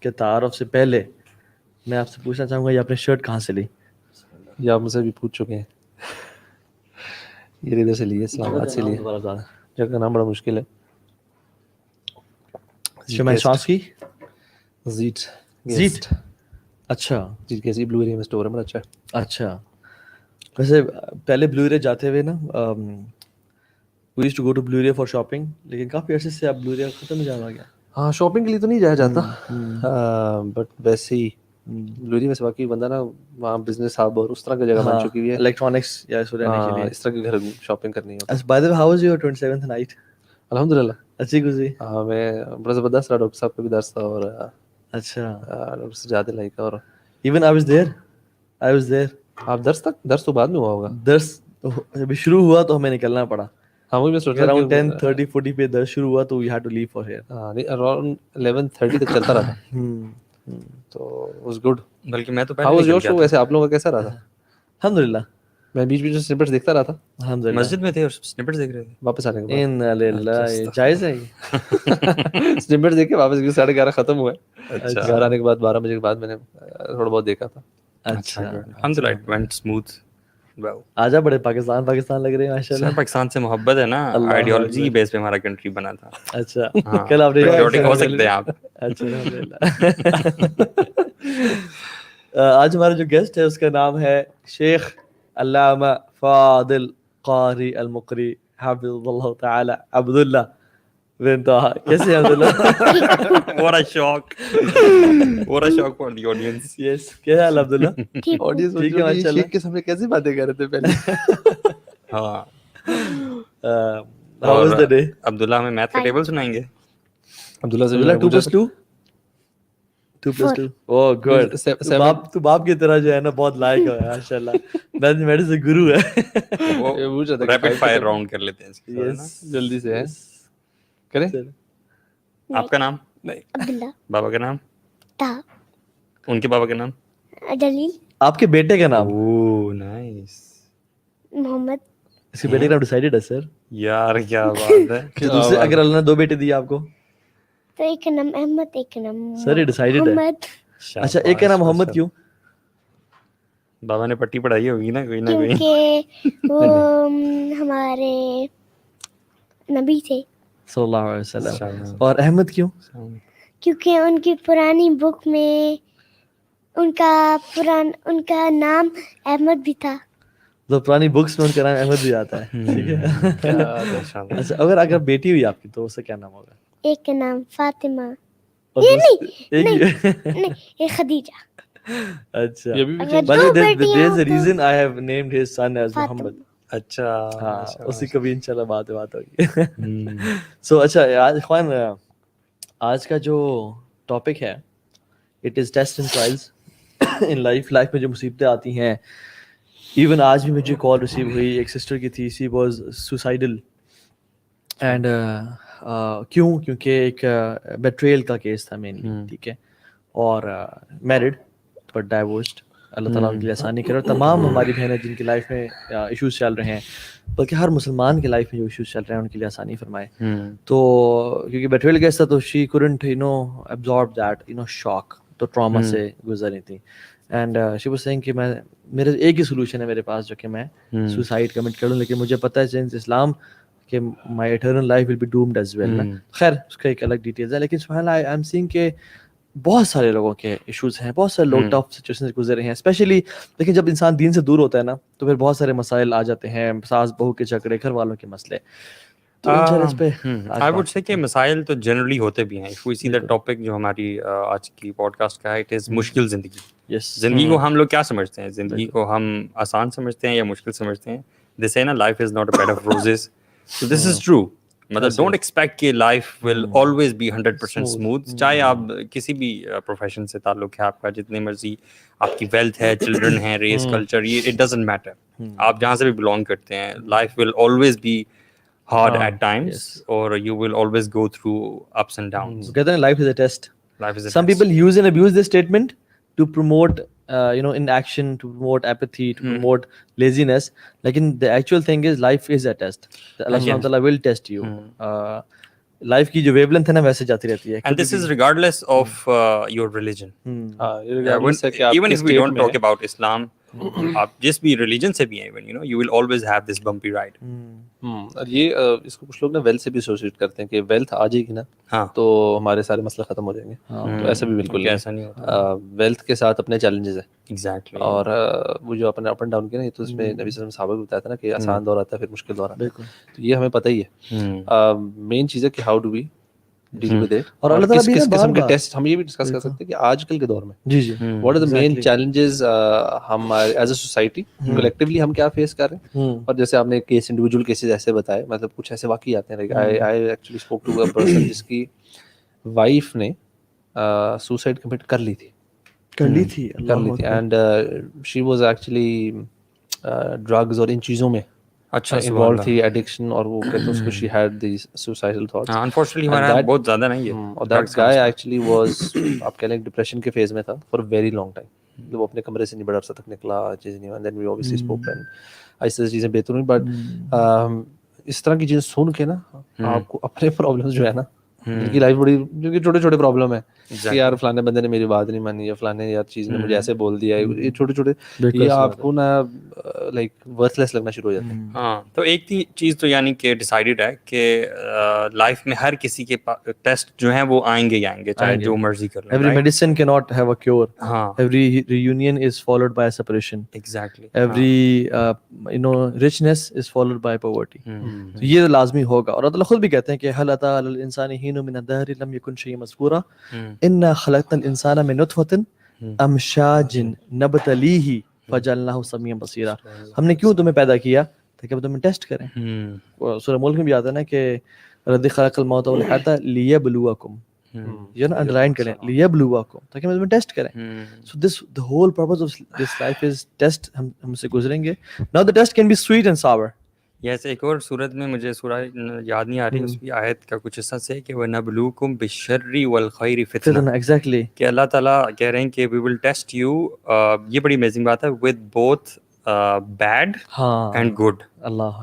کے تعارف سے پہلے میں آپ سے پوچھنا چاہوں گا یہ آپ نے شرٹ کہاں سے لی؟ یہ آپ مجھ سے بھی پوچھ چکے ہیں. یہ ادھر سے لیے اسلام آباد سے لیے. جگہ کا نام بڑا مشکل ہے. شماشانسکی زیٹ زیٹ. اچھا جیٹ کیسی بلو ایریا میں اسٹور ہے, بڑا اچھا ہے. اچھا. ویسے پہلے بلو ایریا جاتے ہوئے نا we used to go to Blue Area for shopping, لیکن کافی عرصے سے اب Blue Area ختم ہی جانا ہو گیا. ہاں شاپنگ کے لیے تو نہیں جایا جاتا, بٹ ویسے ہی بلو ایریا میں واقعی بندہ نا وہاں بزنس ہب اور اس طرح کی جگہ بن چکی ہوئی ہے, الیکٹرانکس یا اس رہنے کے لیے. اس طرح کے گھر شاپنگ کرنی ہوتی ہے. By the way, how was your 27th night? الحمد للہ اچھی گزری. ہاں میں بڑا زبردست رہا, ڈاکٹر صاحب کا بھی درس تھا اور اچھا ڈاکٹر سے زیادہ لائک. اور even I was there. آپ درس تو بعد میں ہوا ہوگا. درس جب شروع ہوا تو ہمیں نکلنا پڑا. ہاں وہی میں سوچ رہا around 10:30-40 پہ درس شروع ہوا تو we had to leave for here. ہاں نہیں اراؤنڈ 11:30 تک چلتا رہا تھا, تو واز گڈ. بلکہ میں تو ہاؤ واز یور شو, ویسے آپ لوگوں کا کیسا رہا تھا؟ الحمدللہ میں بیچ بیچ میں سنپٹس دیکھتا رہا تھا. الحمدللہ مسجد میں تھے اور سنپٹس دیکھ رہے تھے. واپس آنے کے بعد ان للہ جائز ہے. سنپٹس دیکھ کے واپس 11:30 ختم ہوا ہے. اچھا گھر آنے کے بعد 12 بجے کے بعد میں نے تھوڑا بہت دیکھا تھا. اچھا الحمدللہ اٹ وینٹ اسموتھ. آجا بڑے پاکستان لگ رہے ہیں ماشاء اللہ. پاکستان سے محبت ہے نا, آئیڈیالوجی کی بیس پہ ہمارا کنٹری بنا تھا. اچھا کل آپ نے پیٹریوٹک ہو سکتے ہیں آپ. اچھا الحمدللہ. آج ہمارا جو گیسٹ ہے اس کا نام ہے شیخ علامہ فاضل قاری المقری حفظ اللہ تعالی عبداللہ بن طه. کیسے ہیں عبداللہ؟ What a shock. What a shock for the audience. یس کیا حال عبداللہ؟ آڈینس ٹھیک ہے ماشاء اللہ. شیخ کے سامنے کیسی باتیں کر رہے تھے پہلے. ہاں How was the day? عبداللہ ہمیں میتھ کا ٹیبل سنائیں گے. عبداللہ سے 2+2 2+2 Oh good. تو باپ کی طرح جو ہے نا بہت لائق ہے ماشاء اللہ. میتھمیٹکس سے گرو ہے. ریپڈ فائر راؤنڈ کر لیتے ہیں. یس جلدی سے کریں. آپ کا نام؟ عبداللہ. بابا کا نام؟ طه. ان کے بابا کا نام؟ جلیل. آپ کے بیٹے کا نام؟ اوہ نائس. محمد. اس کے بیٹے کا نام ڈیسائیڈڈ ہے سر. یار کیا بات ہے. دوسرے اگر اللہ نے 2 بیٹے دیے آپ کو تو ایک کا نام احمد, ایک کا نام سر یہ ڈیسائیڈڈ ہے. محمد. اچھا ایک کا نام محمد کیوں؟ بابا نے پٹی پڑھائی ہوگی نا کوئی نہ کوئی. کیونکہ وہ ہمارے نبی تھے صلی اللہ علیہ وسلم. اور احمد کیوں؟ کیونکہ ان کی پرانی بک میں ان کا نام احمد بھی تھا. تو پرانی بکس میں ان کا نام احمد بھی آتا ہے. ٹھیک ہے. اچھا اگر بیٹی ہوئی آپ کی تو اس کا کیا نام ہوگا؟ ایک کا نام فاطمہ. نہیں ایک خدیجہ. اچھا اگر 2 بیٹیاں there's a reason I have named his son as Muhammad. اچھا ہاں اسی کبھی انشاءاللہ بات ہوگی. سو اچھا اخوان آج کا جو ٹاپک ہے it is test and trials in life میں جو مصیبتیں آتی ہیں. ایون آج بھی مجھے کال ریسیو ہوئی ایک سسٹر کی تھی, سی واز سوسائڈل. اینڈ کیونکہ ایک بیٹریل کا کیس تھا مینلی. ٹھیک ہے. اور میرڈ بٹ ڈائیورسڈ. اللہ تعالیٰ ان کے لیے آسانی کرے. اور تمام ہماری بہنیں جن کی لائف میں ایشوز چل رہے ہیں, بلکہ ہر مسلمان کی لائف میں جو ایشوز چل رہے ہیں ان کے لیے آسانی فرمائے. تو کیونکہ بیٹریل کیس تھا تو شی couldn't absorb that شاک, تو ٹراما سے گزر رہی تھی. اینڈ شی واز سیئنگ کہ میرے ایک ہی سولوشن ہے میرے پاس جو کہ میں سوسائڈ کمٹ کر لوں, لیکن مجھے پتہ ہے سنس اسلام کہ my eternal life will be doomed as well. خیر اس کا ایک الگ ڈیٹیلز ہے, لیکن سبحان اللہ آئی ایم سینگ کہ بہت سارے لوگوں کے ایشوز ہیں, بہت سارے لوگ ٹف سچویشن سے گزر رہے ہیں اسپیشلی. لیکن جب انسان دین سے دور ہوتا ہے نا تو پھر بہت سارے مسائل آ جاتے ہیں, ساس بہو کے جھگڑے, گھر والوں کے مسئلے. تو اس پہ آئی وڈ سے کہ مسائل تو جنرلی ہوتے بھی ہیں. If we C the topic جو ہماری آج کی پوڈ کاسٹ کا ہے, اٹ از مشکل زندگی. زندگی کو ہم لوگ کیا سمجھتے ہیں؟ زندگی کو ہم آسان سمجھتے ہیں یا مشکل سمجھتے ہیں؟ دے سے نا life is not a bed of roses. So this is true. مطلب ڈونٹ ایکسپیکٹ کہ life will always be 100% smooth. چاہے آپ کسی بھی پروفیشن سے تعلق ہے آپ کا, جتنے مرضی آپ کی ویلتھ ہے, چلڈرن ہیں, ریس, کلچر, یہ اٹ ڈزنٹ میٹر. آپ جہاں سے بھی بلانگ کرتے ہیں, life will always be hard at times or you will always go through ups and downs. کہتے ہیں life is a test. Life is a Some test. people use and abuse this statement to promote inaction, to promote apathy, to promote laziness. Lekin the actual thing is life is a test. Allah subhanahu wa ta'ala will test you. Life کی جو wave length ہے نا ویسے جاتی رہتی ہے. And this is regardless of your religion. Even if we don't talk about Islam, آپ جس بھی ریلیجن سے بھی ہیں even, you know, you will always have this bumpy ride. اور یہ اس کو کچھ لوگ نا ویلتھ سے بھی ایسوسیٹ کرتے ہیں کہ ویلتھ آ جائے گی نا تو ہمارے سارے مسئلے ختم ہو جائیں گے. تو ایسا بھی بالکل نہیں, ایسا نہیں ہوتا. ویلتھ کے ساتھ اپنے چیلنجز ہیں. ایگزیکٹلی. اور وہ جو اپنے اپ اینڈ ڈاؤن کے نا, یہ تو اس میں نبی صلی اللہ علیہ وسلم صحابہ بھی بتایا تھا نا کہ آسان دور آتا ہے پھر مشکل دور آتا ہے. تو یہ ہمیں پتہ ہی ہے. مین چیز ہے کہ how do we deal with it. اور اللہ تعالیٰ کس قسم کے ٹیسٹ, ہم یہ بھی ڈسکس کر سکتے ہیں کہ آج کل کے دور میں جی جی what are the main challenges ہم ایز اے سوسائٹی کلیکٹیولی ہم کیا فیس کر رہے ہیں. اور جیسے آپ نے کیس انڈیویجول کیسز ایسے بتائے, مطلب کچھ ایسے واقعی آتے ہیں. I actually spoke to a person جس کی وائف نے سوسائڈ کمٹ کر لی تھی and she was actually drugs اور ان چیزوں میں اچھا انوالو تھی, ایڈکشن, اور وہ کہتے ہیں اس کو she had the suicidal thoughts. Unfortunately ہمارا بہت زیادہ نہیں ہے. اور دیٹ گائے ایکچولی واز, آپ کہہ لیں ڈپریشن کے فیز میں تھا فار ویری لانگ ٹائم. وہ اپنے کمرے سے نہیں بڑا عرصہ تک نکلا, چیز نہیں. دین وی اوبویسلی اسپوک اینڈ ایسی چیزیں بہتر ہوئی. بٹ اس طرح کی چیزیں سن کے نا آپ کو اپنے پرابلمس جو ہے نا, ان کی لائف بڑی, جو چھوٹے چھوٹے پرابلم ہے کہ یار فلانے بندے نے میری بات نہیں مانی, یا فلانے یار چیز نے مجھے ایسے بول دیا, یہ چھوٹے چھوٹے یہ آپ کو نا لائک ورتھ لیس لگنا شروع ہو جاتے ہیں. ہاں, تو ایک چیز تو یعنی کہ ڈیسائیڈڈ ہے کہ لائف میں ہر کسی کے ٹیسٹ جو ہیں وہ آئیں گے ہی آئیں گے, چاہے جو مرضی کر لیں. Every medicine cannot have a cure. ہاں, Every reunion is followed by a separation. exactly. Every richness is followed by poverty. تو یہ لازمی ہوگا. اور اللہ تعالیٰ خود بھی کہتے ہیں کہ هل أتى على الإنسان حين من الدهر لم يكن شيئا مذكورا إنا خلقنا الإنسان من نطفة أمشاج نبتليه فجعلناه سميعا بصيرا. ہم نے کیوں تمہیں پیدا کیا تاکہ ہم تمہیں ٹیسٹ کریں. سورہ ملک میں بھی آتا ہے نا کہ الذی خلق الموت والحیاۃ لیبلوکم, یہ نا انڈرلائن کریں, لیبلوکم, تاکہ ہم تمہیں ٹیسٹ کریں. سو دس the whole purpose of this life is test. ہم سے گزریں گے. Now the test can be sweet and sour. یس, ایک اور صورت میں مجھے سورہ یاد نہیں آ رہی, اس کی آیت کا کچھ حصہ سے کہ وَنَبْلُوكُمْ بِالشَّرِّ وَالْخَيْرِ فِتْنَةً. Exactly. کہ اللہ تعالیٰ کہہ رہے ہیں کہ we will test you, یہ بڑی امیزنگ بات ہے, with both bad and good. اللہ,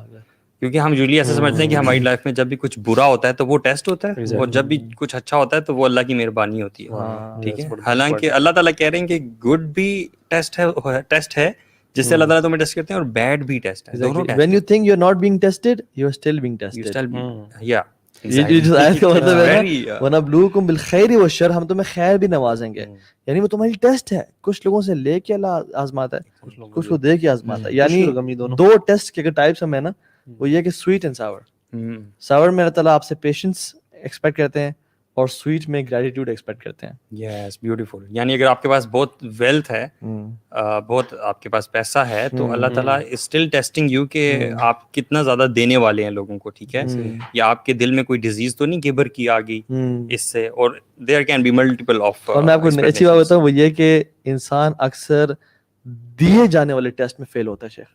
کیونکہ ہم یوزلی ایسا سمجھتے ہیں کہ ہماری لائف میں جب بھی کچھ برا ہوتا ہے تو وہ ٹیسٹ ہوتا ہے, اور جب بھی کچھ اچھا ہوتا ہے تو وہ اللہ کی مہربانی ہوتی ہے. ٹھیک ہے, حالانکہ اللہ تعالیٰ کہہ رہے ہیں کہ گڈ بھی ٹیسٹ ہے جس سے اللہ تعالیٰ تمہیں ٹیسٹ کرتے ہیں, اور بیڈ بھی ٹیسٹ ہے. when you think you're not being tested, you're still being tested. Yeah. یہ جو آیت کا مطلب ہے نا وَنَبْلُوكُمْ بِالْخَيْرِ وَالشَّرِّ, ہم تمہیں خیر بھی نوازیں گے. یعنی وہ تمہاری ٹیسٹ ہے. کچھ لوگوں سے لے کے اللہ آزماتا ہے, کچھ کو دے کے آزماتا ہے. یعنی دو ٹیسٹ کے اگر ٹائپس ہم ہیں نا, وہ یہ کہ سویٹ اینڈ ساور. ساور میں اللہ تعالیٰ آپ سے پیشنس ایکسپیکٹ کرتے ہیں, اور سویٹ میں گریٹیٹیوڈ ایکسپیکٹ کرتے ہیں. یس, بیوٹیفل. یعنی اگر آپ کے پاس بہت ویلتھ ہے, بہت آپ کے پاس پیسہ ہے, تو اللہ تعالیٰ از اسٹل ٹیسٹنگ یو کہ آپ کتنا زیادہ دینے والے ہیں لوگوں کو. ٹھیک ہے, یا آپ کے دل میں کوئی ڈیزیز تو نہیں کبر کی آ گئی اس سے, اور there can be multiple of. اور میں آپ کو اچھی بات بتاؤں, وہ یہ کہ انسان اکثر دیے جانے والے ٹیسٹ میں فیل ہوتا ہے. شیخ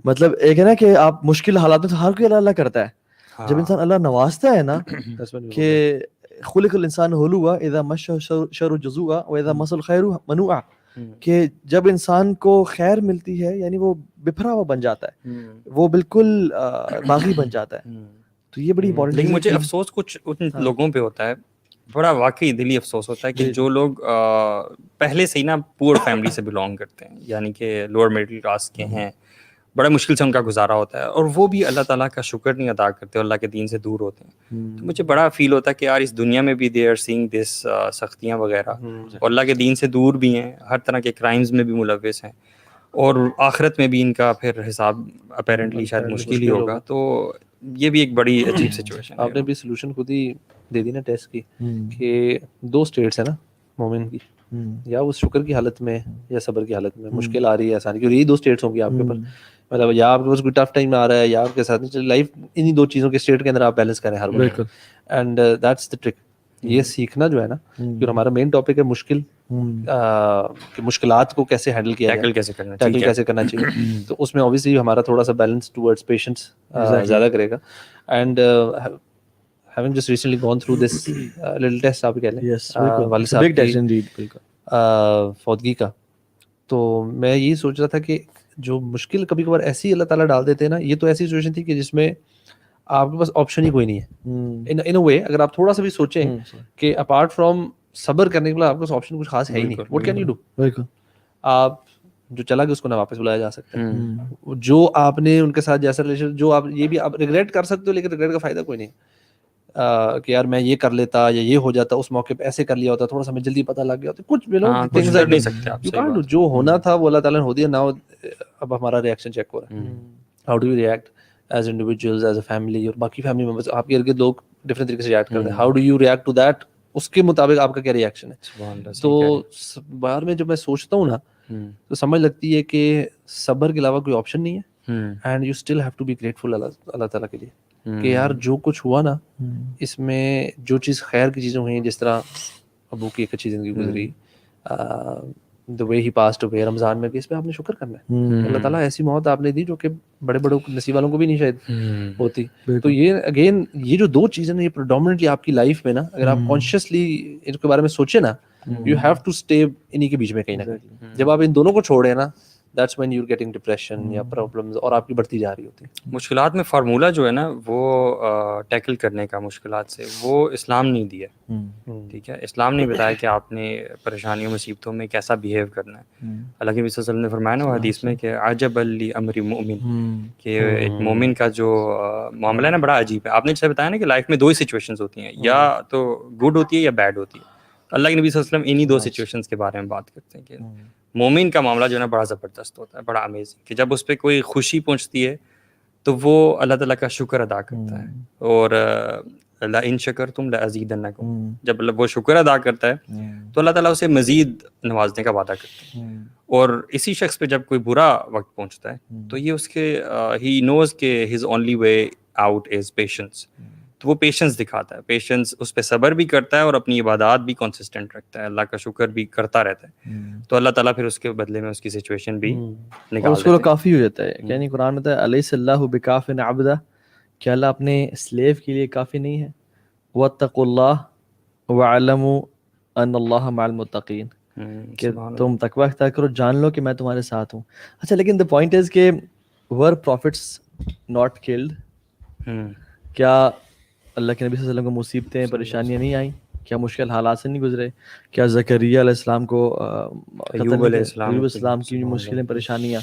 مطلب ایک ہے نا کہ آپ مشکل حالات میں تو ہر کوئی اللہ اللہ کرتا ہے. جب انسان اللہ نوازتا ہے نا کہ خلق الانسان ہلوعا اذا مس الشر جزوعا واذا مس الخير منوعا, کہ جب انسان کو خیر ملتی ہے یعنی وہ بپھرا ہوا بن جاتا ہے, وہ بالکل باغی بن جاتا ہے. تو یہ بڑی امپورٹنٹ. لیکن مجھے افسوس کچھ ان لوگوں پہ ہوتا ہے, بڑا واقعی دلی افسوس ہوتا ہے کہ جو لوگ پہلے سے ہی نا پور فیملی سے بلانگ کرتے ہیں, یعنی کہ لوور مڈل کلاس کے ہیں, بڑا مشکل سے ان کا گزارا ہوتا ہے, اور وہ بھی اللہ تعالیٰ کا شکر نہیں ادا کرتے, اللہ کے دین سے دور ہوتے ہیں. تو مجھے بڑا فیل ہوتا ہے کہ یار اس دنیا میں بھی دے آر سینگ دس سختیاں وغیرہ, اور اللہ کے دین سے دور بھی ہیں, ہر طرح کے کرائمز میں بھی ملوث ہیں, اور آخرت میں بھی ان کا پھر حساب اپیرنٹلی شاید مشکل ہی ہوگا. تو یہ بھی ایک بڑی عجیب سچویشن ہے. آپ نے بھی سولوشن خود ہی دے دی نا ٹیسٹ کی, کہ دو اسٹیٹس ہیں نا مومن کی, یا وہ شکر کی حالت میں یا صبر کی حالت میں, مشکل آ رہی ہے آسانی کی, اور یہی دو اسٹیٹس ہوں گی آپ کے اوپر. مطلب یا آپ کے پاس کوئی ٹف ٹائم آ رہا ہے, یا آپ کے ساتھ نہیں چل لائف, انہی دو چیزوں کے اسٹیٹ کے اندر آپ بیلنس کریں ہر وقت. And that's the trick. یہ سیکھنا جو ہے نا, کیونکہ ہمارا مین ٹاپک ہے مشکل, کہ مشکلات کو کیسے ہینڈل کیا جائے, ٹیکل کیسے کرنا چاہیے. تو اس میں اوبیسلی ہمارا تھوڑا سا بیلنس ٹورڈس پیشنس زیادہ کرے گا. And having just recently gone through this little test آپ کہہ لیں, والد صاحب کی فوتگی کا, تو میں یہی سوچ رہا تھا کہ جو مشکل کبھی کبھار ایسی اللہ تعالیٰ ڈال دیتے ہیں نا, یہ تو ایسی سچویشن تھی کہ جس میں آپ کے پاس آپشن ہی کوئی نہیں ہے ان اے وے. اگر آپ تھوڑا سا بھی سوچیں کہ اپارٹ فرام صبر کرنے کے بعد آپ کے پاس آپشن کچھ خاص ہے ہی نہیں. What can you do? آپ جو چلا گیا اس کو نہ واپس بلایا جا سکتا ہے. جو آپ نے ان کے ساتھ جیسا ریلیشن, جو آپ یہ بھی آپ ریگریٹ کر سکتے ہو, لیکن ریگریٹ کا فائدہ کوئی نہیں کہ یار میں یہ کر لیتا یا یہ ہو جاتا, اس موقع پہ ایسے کر لیا ہوتا, تھوڑا سا میں جلدی پتہ لگ گیا ہوتا, کچھ بھی نہیں سکتے آپ. جو ہونا تھا وہ اللہ تعالیٰ نے ہو دیا. ناؤ اب ہمارا ریئیکشن چیک ہو رہا ہے. How do you react as individuals, as a family, اور باقی فیملی ممبرس آپ کے ارد لوگ ڈفرینٹ طریقے سے ریئیکٹ کرتے ہیں. How do you react to that, اس کے مطابق آپ کا کیا ریئیکشن ہے. تو باہر میں جب میں سوچتا ہوں نا تو سمجھ لگتی ہے کہ صبر کے علاوہ کوئی آپشن نہیں ہے. And you still have to be grateful اللہ تعالیٰ کے لیے کہ یار جو کچھ ہوا نا اس میں جو چیز خیر کی چیزیں ہوئی, جس طرح ابو کی ایک اچھی زندگی گزری, the way he passed away رمضان میں بھی, اس پہ آپ نے شکر کرنا ہے. اللہ تعالیٰ ایسی موت آپ نے دی جو کہ بڑے بڑے نصیب والوں کو بھی نہیں شاید ہوتی. تو یہ اگین یہ جو دو چیزیں نا یہ پریڈومنٹلی آپ کی لائف میں نا اگر آپ کانشیسلی ان کے بارے میں سوچیں نا, یو ہیو ٹو اسٹے انہی کے بیچ میں کہیں نہ کہیں. جب آپ ان دونوں کو چھوڑیں نا, that's when you're getting depression یا problems, اور آپ کی بڑھتی جا رہی ہوتی ہے. مشکلات میں فارمولہ جو ہے نا وہ ٹیکل کرنے کا مشکلات سے, وہ اسلام نہیں دیا. ٹھیک ہے, اسلام نے بتایا کہ آپ نے پریشانیوں مصیبتوں میں کیسا بیہیو کرنا ہے. اللہ کے نبی صلی اللہ علیہ وسلم نے فرمایا نا حدیث میں کہ عجب لامر مومن, کہ ایک مومن کا جو معاملہ ہے نا بڑا عجیب ہے. آپ نے جیسے بتایا نا کہ لائف میں دو ہی سچویشنز ہوتی ہیں, یا تو گڈ ہوتی ہے یا بیڈ ہوتی ہے. اللہ کے نبی صلی اللہ علیہ وسلم انہی دو سچویشنز کے بارے میں بات کرتے ہیں کہ مومن کا معاملہ جو ہے نا بڑا زبردست ہوتا ہے, بڑا امیزنگ, کہ جب اس پہ کوئی خوشی پہنچتی ہے تو وہ اللہ تعالیٰ کا شکر ادا کرتا ہے. اور لئن شکرتم لأزیدنکم, جب وہ شکر ادا کرتا ہے تو اللہ تعالیٰ اسے مزید نوازنے کا وعدہ کرتا ہے. اور اسی شخص پہ جب کوئی برا وقت پہنچتا ہے تو یہ اس کے ہی نوز کہ his only way out is patience, تو وہ پیشنس دکھاتا ہے. پیشنس, اس پہ صبر بھی کرتا ہے اور اپنی عبادات بھی کنسسٹنٹ رکھتا ہے, اللہ کا شکر بھی کرتا رہتا ہے. تو اللہ تعالیٰ پھر اس کے بدلے میں اس کی سچویشن بھی نکال اس کو کافی ہو جاتا ہے. یعنی قرآن میں الیس اللہ بکاف عبدہ, کہ اللہ اپنے سلیو کے لیے کافی نہیں ہے. واتقوا اللہ واعلموا ان اللہ مع المتقین, کہ تم تقوی اختیار کرو, جان لو کہ میں تمہارے ساتھ ہوں. اچھا, لیکن دا پوائنٹ از کہ ور پروفٹس ناٹ کلڈ؟ کیا اللہ کے نبی صلی اللہ علیہ وسلم کو مصیبتیں پریشانیاں نہیں آئیں؟ کیا مشکل حالات سے نہیں گزرے؟ کیا زکریا علیہ السلام کو, ایوب علیہ السلام کی مشکلیں پریشانیاں,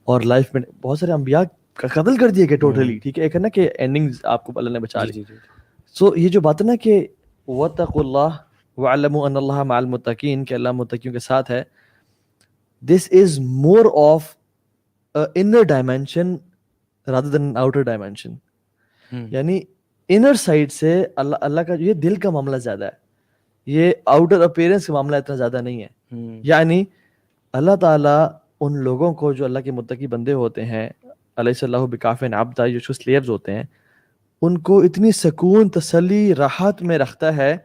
اور لائف میں بہت سارے انبیاء کا قتل کر دیا گیا ٹوٹلی. ٹھیک ہے, ایک ہے نا کہ اینڈنگز آپ کو اللہ نے بچا لی. سو یہ جو بات ہے نا کہ واتقوا اللہ وعلموا ان اللہ مع المتقین, کہ اللہ متقیوں کے ساتھ ہے, this is more of inner dimension rather than outer dimension. یعنی انر سائڈ سے اللہ کا یہ دل کا معاملہ زیادہ ہے, یہ آؤٹر اپیرنس کا معاملہ اتنا زیادہ نہیں ہے. یعنی اللہ تعالیٰ ان لوگوں کو جو اللہ کے متقی بندے ہوتے ہیں, علیہ اللہ بکاف عبدہ, جو سلیوز ہوتے ہیں, ان کو اتنی سکون, تسلی, راحت میں رکھتا ہے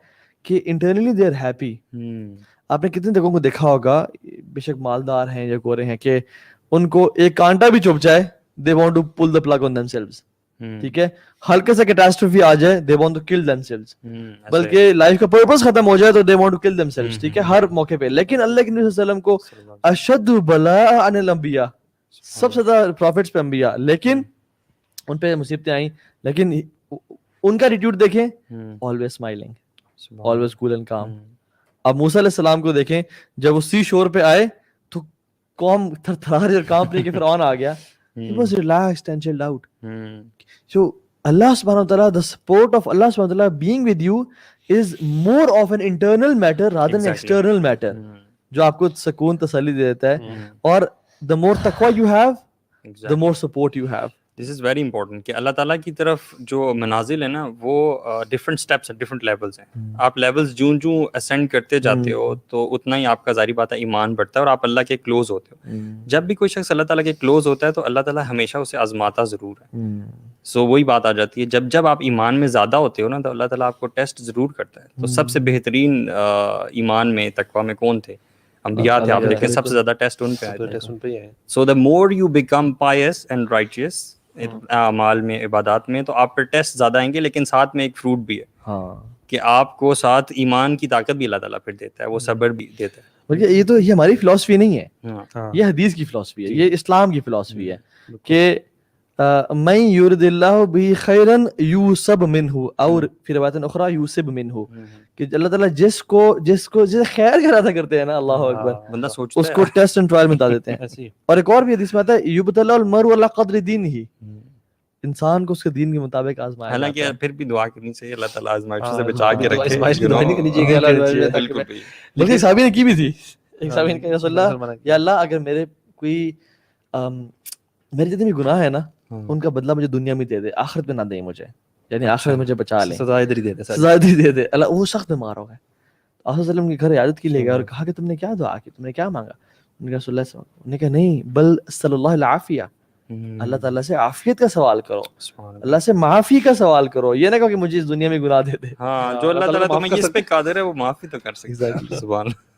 کہ انٹرنلی دے آر ہیپی. آپ نے کتنے جگہوں کو دیکھا ہوگا, بے شک مالدار ہیں یا گورے ہیں, کہ ان کو ایک کانٹا بھی چبھ جائے they want to pull the plug on themselves. ٹھیک ہے, ہلکا سا کیٹاسٹروفی آ جائے they want to kill themselves, بلکہ لائف کا پرپس ختم ہو جائے تو they want to kill themselves. ٹھیک ہے, ہر موقع پہ. لیکن اللہ کے نبی صلی اللہ علیہ وسلم کو اشد بلاء عن الانبیاء, سب سے زیادہ پروفٹس پہ انبیاء, لیکن ان پہ مصیبتیں آئیں, لیکن ان کا ایٹیٹیوڈ دیکھیں, always smiling, always cool and calm. اب موسیٰ علیہ السلام کو دیکھیں, جب وہ سی شور پہ آئے تو قوم تھر تھرا رہی اور کانپ رہی کہ فرعون آ گیا. He was relaxed and chilled out. So Allah subhanahu wa ta'ala, the support of Allah subhanahu wa ta'ala being with you is more of an internal matter rather than external matter, جو آپ کو سکون تسلی دے دیتا ہے. اور the more taqwa you have, the more support you have. This is very important کہ اللہ تعالیٰ کی طرف جو منازل ہے نا وہ ڈفرینٹ اسٹیپس ہیں, ڈفرینٹ لیولس ہیں. آپ لیولس جوں اسینڈ کرتے جاتے ہو تو اتنا ہی آپ کا ظاہری بات ہے ایمان بڑھتا ہے اور آپ اللہ کے کلوز ہوتے ہو. جب بھی کوئی شخص اللہ تعالیٰ کے کلوز ہوتا ہے تو اللہ تعالیٰ ہمیشہ اسے آزماتا ضرور ہے. سو وہی بات آ جاتی ہے, جب آپ ایمان میں زیادہ ہوتے ہو نا تو اللہ تعالیٰ آپ کو ٹیسٹ ضرور کرتا ہے. تو سب سے بہترین ایمان میں تقویٰ میں کون تھے؟ انبیاء تھے. آپ دیکھیں سب سے زیادہ ٹیسٹ ان پہ آئے. So the more you become pious and righteous اعمال میں, عبادات میں, تو آپ پر ٹیسٹ زیادہ آئیں گے, لیکن ساتھ میں ایک فروٹ بھی ہے کہ آپ کو ساتھ ایمان کی طاقت بھی اللہ تعالیٰ پھر دیتا ہے, وہ صبر بھی دیتا ہے. بلکہ یہ تو یہ ہماری فلاسفی نہیں ہے, یہ حدیث کی فلاسفی ہے, یہ اسلام کی فلاسفی ہے کہ من یرد اللہ بھی خیرن یوسب منہ, اور پھر روایت اخری یوسب منہ, کہ اللہ تعالیٰ جس کو جسے خیر کا ارادہ کرتے ہیں نا, اللہ اکبر, بندہ سوچتا اس کو ٹیسٹ اینڈ ٹرائل میں ڈال دیتے ہیں. ایسی اور ایک اور بھی حدیث میں آتا ہے یبتلی المرء علی قدر دینہ, انسان کو اس کے دین کے مطابق آزمایا جاتا حالانکہ ہے. پھر بھی دعا کرنی چاہیے اللہ تعالیٰ آزمائشوں سے بچا کے رکھے. آزمائش کی دعا نہیں کرنی چاہیے کہ اللہ بالکل بھی. لیکن صحابی نے کی بھی تھی. ایک صحابی نے کہا رسول اللہ, یا اللہ اگر میرے کوئی میرے جتنے بھی گناہ ہے نا ان کا بدلہ مجھے دنیا میں دے دے, آخرت میں نہ دے مجھے, یعنی آخرت میں مجھے بچا لے, سزا ادھر ہی دے دے, سزا ادھر ہی دے دے. اللہ وہ سخت بیمار ہو گئے, آپ صلی اللہ علیہ وسلم کے گھر عیادت کی لے گئے اور کہا کہ تم نے کیا دعا کی, تم نے کیا مانگا؟ ان کا رسول اللہ نے کہا نہیں, بل صلی اللہ العافیہ, اللہ تعالیٰ سے عافیت کا سوال کرو, اللہ سے معافی کا سوال کرو, یہ نہ کہو کہ مجھے اس دنیا میں گناہ دے دے. ہاں, جو اللہ تعالیٰ تمہیں اس پہ قادر ہے وہ معافی تو کر سکتا ہے. سبحان اللہ.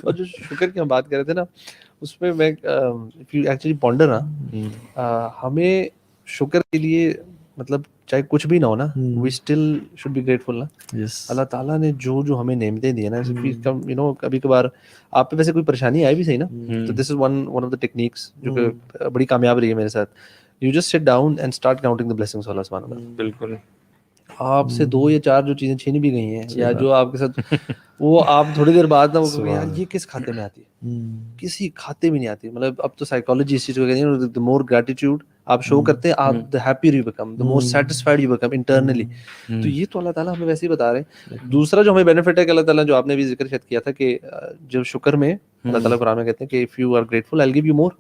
اور جو شکر کی ہم بات کر رہے تھے نا, اس میں میں ایکچولی پونڈر نا, ہمیں شکر کے لیے مطلب چاہے کچھ بھی نہ ہو نا, we still should be grateful نا. اللہ تعالیٰ نے جو ہمیں نعمتیں دی ہیں نا, یو نو کبھی کبھار آپ پہ ویسے کوئی پریشانی آئی بھی صحیح نا, تو this is one of the techniques جو کہ بڑی کامیاب رہی ہے میرے ساتھ. You just sit down and start counting the blessings of اللہ سبحانہ و تعالیٰ. بالکل. آپ سے 2 یا 4 جو چیزیں چھینی بھی گئی ہیں یا جو آپ کے ساتھ, وہ آپ تھوڑی دیر بعد نا وہ یار یہ کس کھاتے میں آتی ہے, کسی کھاتے میں نہیں آتی. مطلب اب تو سائیکالوجی اس چیز کو کہتے ہیں, the more gratitude آپ شو کرتے ہیں, آپ the happier you become, the more satisfied you become internally. تو یہ تو اللہ تعالیٰ ہمیں ویسے ہی بتا رہے ہیں. دوسرا جو ہمیں بینیفٹ ہے کہ اللہ تعالیٰ, جو آپ نے بھی ذکر شاید کیا تھا کہ جو شکر میں اللہ تعالیٰ قرآن میں کہتے ہیں کہ if you are grateful I'll give you more.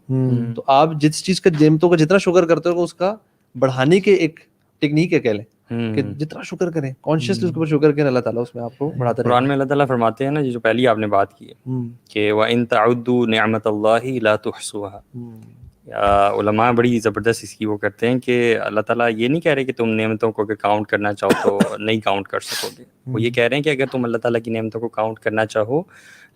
تو آپ جس چیز کا نعمتوں کا جتنا شکر کرتے ہو اس کا بڑھانے کے ایک ٹیکنیک ہے, کہہ لیں کہ جتنا شکر کریں کانشیسلی اس کے اوپر شکر کریں, اللہ تعالیٰ اس میں آپ کو بڑھاتا رہے. قرآن میں اللہ تعالیٰ فرماتے ہیں نا, جو پہلی آپ نے بات کی ہے کہ وَإِن تَعُدُّوا نِعْمَةَ اللَّهِ لَا تُحْصُوهَا. علماء بڑی زبردست اس کی وہ کرتے ہیں کہ اللہ تعالیٰ یہ نہیں کہہ رہے کہ تم نعمتوں کو اگر کاؤنٹ کرنا چاہو تو نہیں کاؤنٹ کر سکو گے. وہ یہ کہہ رہے ہیں کہ اگر تم اللہ تعالیٰ کی نعمتوں کو کاؤنٹ کرنا چاہو,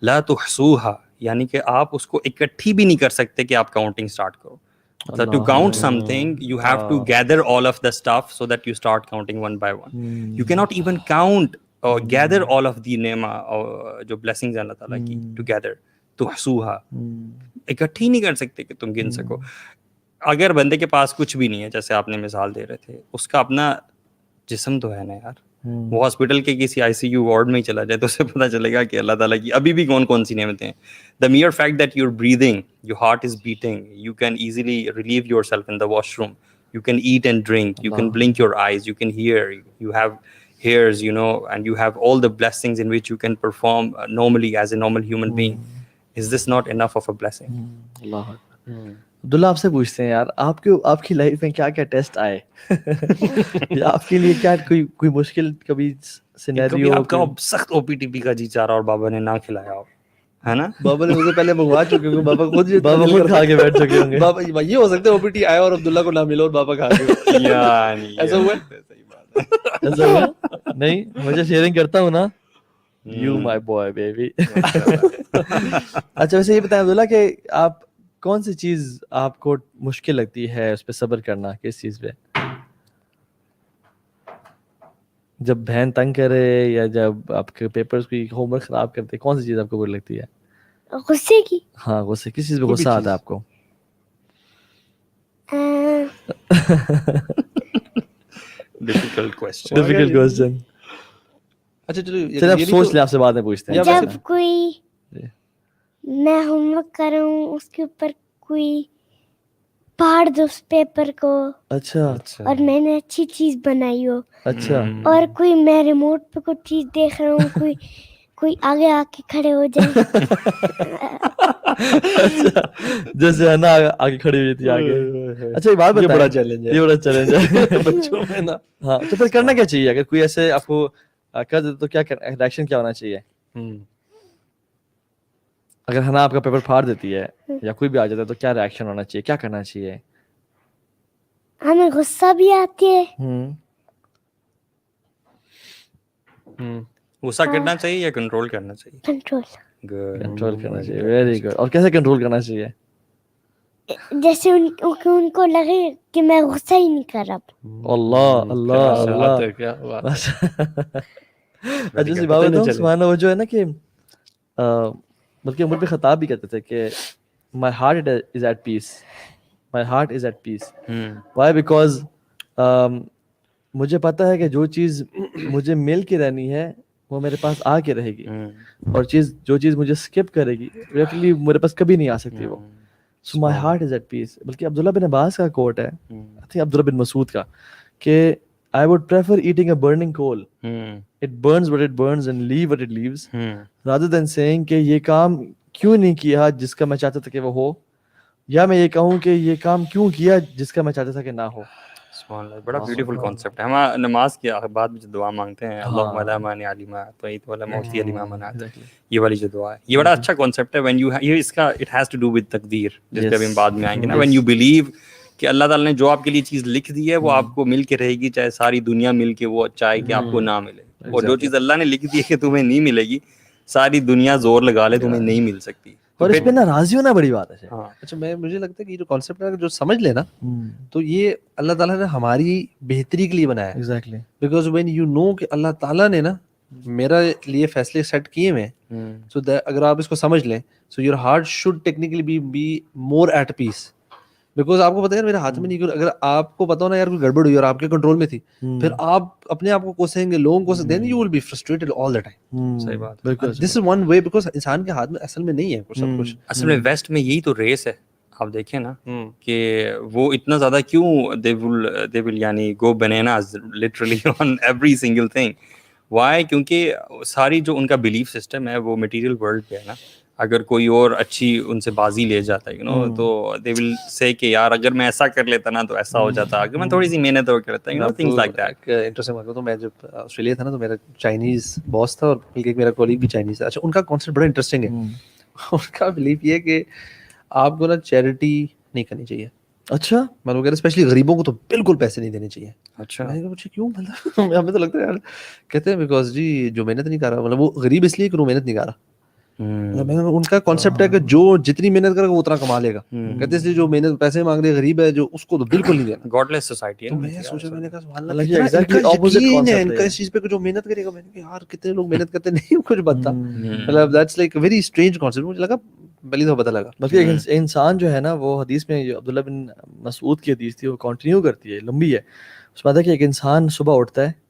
لا تحصوها, یعنی کہ آپ اس کو اکٹھی بھی نہیں کر سکتے کہ آپ کاؤنٹنگ سٹارٹ کرو. So to count something, you have to gather all of the stuff so that you start counting one by one. You cannot even count or gather all of the neema جو blessings ہیں اللہ تعالیٰ کی together. تحصوها, اکٹھی نہیں کر سکتے کہ تم گن سکو. اگر بندے کے پاس کچھ بھی نہیں ہے, جیسے آپ نے مثال دے رہے تھے, اس کا اپنا جسم تو ہے نا یار, وہ ہاسپٹل کے کسی آئی سی یو وارڈ میں ہی چلا جائے تو اسے پتہ چلے گا کہ اللہ تعالیٰ کی ابھی بھی کون کون سی نعمتیں ہیں. The mere fact that you're breathing, your heart is beating, you can easily relieve yourself in the washroom, you can eat and drink, you can blink your eyes, you can hear, you have hairs, you know, and you have all the blessings in which you can perform normally as a normal human being. Is this not enough of a blessing? اللہ عبداللہ آپ سے پوچھتے ہیں یار, آپ کی life میں کیا کیا ٹیسٹ آئے, یا آپ کے لیے کیا کوئی مشکل کبھی سینیریو, آپ کا سخت او پی ٹی پی کا جی چاہ رہا اور بابا نے نہ کھلایا ہو, ہے نا؟ بابا نے مجھے پہلے منگوا چکے ہوں, بابا خود کھا کے بیٹھ چکے ہوں گے. بابا یہ ہو سکتا ہے او پی ٹی آیا اور عبداللہ کو نہ ملا اور بابا کھا گئے, ایسا ہوا ایسا ہوا نہیں, مجھے شیئرنگ کرتا ہوں نا, یو مائی بوائے بیبی. اچھا ویسے یہ بتائیں عبداللہ کہ آپ کون سی چیز آپ کو مشکل لگتی ہے اس پہ صبر کرنا, کس چیز پہ؟ جب بہن تنگ کرے یا جب آپ کے پیپرز کی ہوم ورک خراب کرتے, کون سی چیز آپ کو بری لگتی ہے؟ غصے کی. ہاں غصے, کس چیز پہ غصہ آتا ہے آپ کو؟ Difficult question. اچھا چلو چلے آپ سوچ لیں, آپ سے بعد میں پوچھتے ہیں. جب کوئی میں ہوم ورک کر رہا ہوں اس کے اوپر کوئی پھاڑ دو اس پیپر کو, اچھا اور میں نے اچھی چیز بنائی ہو, اچھا, اور کوئی میں ریموٹ پہ کوئی چیز دیکھ رہا ہوں, کوئی آگے آ کے کھڑے ہو جائے, جیسے ہے نا آگے کھڑی ہوئی تھی آگے. اچھا یہ بات بڑا چیلنج ہے, یہ بڑا چیلنج ہے بچوں میں نا. ہاں تو پھر کرنا کیا چاہیے اگر کوئی ایسے آپ کو کر دے تو کیا ریئیکشن کیا ہونا چاہیے؟ اگر ہنا آپ کا پیپر پھاڑ دیتی ہے یا کوئی بھی آ جاتا ہے تو کیا ریئیکشن ہونا چاہیے, کیا کرنا چاہیے؟ ہمیں غصہ بھی آتی ہے. غصہ کرنا چاہیے یا کنٹرول کرنا چاہیے؟ کنٹرول کرنا چاہیے. Very good. اور کیسے کنٹرول کرنا چاہیے؟ جیسے ان کو لگے کہ میں غصہ ہی نہیں کر رہا. اللہ اللہ اللہ, کیا بات. جیسے بابا سبحانہ وہ جو ہے نا کہ بلکہ عمر بن خطاب بھی کہتے تھے کہ my heart is at peace my heart is at peace. Why? Because مجھے پتا ہے کہ جو چیز مجھے مل کے رہنی ہے وہ میرے پاس آ کے رہے گی, اور جو چیز مجھے اسکپ کرے گی ڈیفینیٹلی میرے پاس کبھی نہیں آ سکتی وہ. So my heart is at peace. بلکہ عبداللہ بن عباس کا کوٹ ہے, I think عبداللہ بن مسعود کا, کہ I would prefer eating a burning coal. It burns what it burns and leave what it leaves. Rather than saying کہ یہ کام کیوں نہیں کیا جس کا میں چاہتا تھا کہ وہ ہو, یا میں یہ کہوں کہ یہ کام کیوں کیا جس کا میں چاہتا تھا کہ نہ ہو. سبحان اللہ, بڑا بیوٹیفل کانسیپٹ ہے. ہم نماز کے بعد میں جو دعا مانگتے ہیں, اللہم لا مانع لما اعطیت ولا معطی لما منعت, یہ والی جو دعا ہے, یہ بڑا اچھا کانسیپٹ ہے. when you یہ اس کا it has to do with تقدیر, جس پہ ہم بعد میں آئیں گے نا. when you believe کہ اللہ تعالیٰ نے جو آپ کے لیے چیز لکھ دی ہے وہ آپ کو مل کے رہے گی, چاہے ساری دنیا مل کے وہ چاہے کہ آپ کو نہ ملے, اور جو چیز اللہ نے لکھ دی ہے کہ تمہیں نہیں ملے گی, ساری دنیا زور لگا لے تمہیں نہیں مل سکتی. اور اس پہ نا راضی ہونا بڑی بات ہے. اچھا مجھے لگتا ہے کہ یہ جو کانسیپٹ ہے جو سمجھ لے نا تو یہ اللہ تعالیٰ نے ہماری بہتری کے لیے بنایا ہے. Exactly, because when you know کہ اللہ تعالیٰ نے نا میرا لیے فیصلے سیٹ کیے ہوئے ہیں, سو اگر آپ اس کو سمجھ لیں so your heart should technically be more at peace. Because آپ کو پتا ہے میرے ہاتھ میں نہیں, اگر آپ کو پتا ہو نا یار کوئی گڑبڑ ہوئی اور آپ کے کنٹرول میں تھی, پھر آپ اپنے آپ کو کوسیں گے, لوگوں کو then you will be frustrated all the time. صحیح بات. دس از ون وے, بیکاز انسان کے ہاتھ میں اصل میں نہیں ہے سب کچھ. اصل میں ویسٹ میں یہی تو ریس ہے. آپ دیکھیں نا کہ وہ اتنا زیادہ کیوں they will یعنی go bananas literally on every single thing. Why? کیونکہ ساری جو ان کا بلیف سسٹم ہے وہ مٹیریل ورلڈ پہ ہے نا. اگر کوئی اور اچھی ان سے بازی لے جاتا ہے تو دے ول سے کہ یار اگر میں ایسا کر لیتا نا تو ایسا ہو جاتا, اگر میں تھوڑی سی محنت اور کرتا تھنگس لائک دیٹ. انٹرسٹنگ بات ہے. تو میں جب آسٹریلیا تھا نا تو میرا چائنیز باس تھا اور ایک میرا کولیگ بھی چائنیز تھا. اچھا ان کا کانسیپٹ بڑا انٹرسٹنگ ہے. ان کا بلیف یہ ہے کہ آپ کو نا چیریٹی نہیں کرنی چاہیے. اچھا, میں وہ کہہ رہا اسپیشلی غریبوں کو تو بالکل پیسے نہیں دینے چاہیے. اچھا, میں نے کہا کیوں, مطلب ہمیں تو لگتا ہے یار, کہتے ہیں بیکاز جی جو محنت نہیں کر رہا, مطلب وہ غریب اس لیے کہ وہ محنت نہیں کر رہا. ان کا کانسیپٹ ہے کہ جو جتنی محنت کرے گا وہ اتنا کما لے گا. کہتے ہیں جو محنت پیسے مانگ رہے غریب ہے جو اس کو تو بالکل نہیں دینا. گاڈ لیس سوسائٹی ہے. تو میں سوچا, میں نے کہا سبحان اللہ, ان کا اس چیز پہ جو محنت کرے گا. میں نے کہا یار کتنے لوگ محنت کرتے نہیں کچھ بنتا. مطلب that's like very strange concept. مجھے لگا پہلی دفعہ پتہ لگا. بلکہ انسان جو ہے نا وہ حدیث میں جو عبداللہ بن مسعود کی حدیث تھی وہ کنٹینیو کرتی ہے, لمبی ہے. اس میں آتا ہے کہ ایک انسان صبح اٹھتا ہے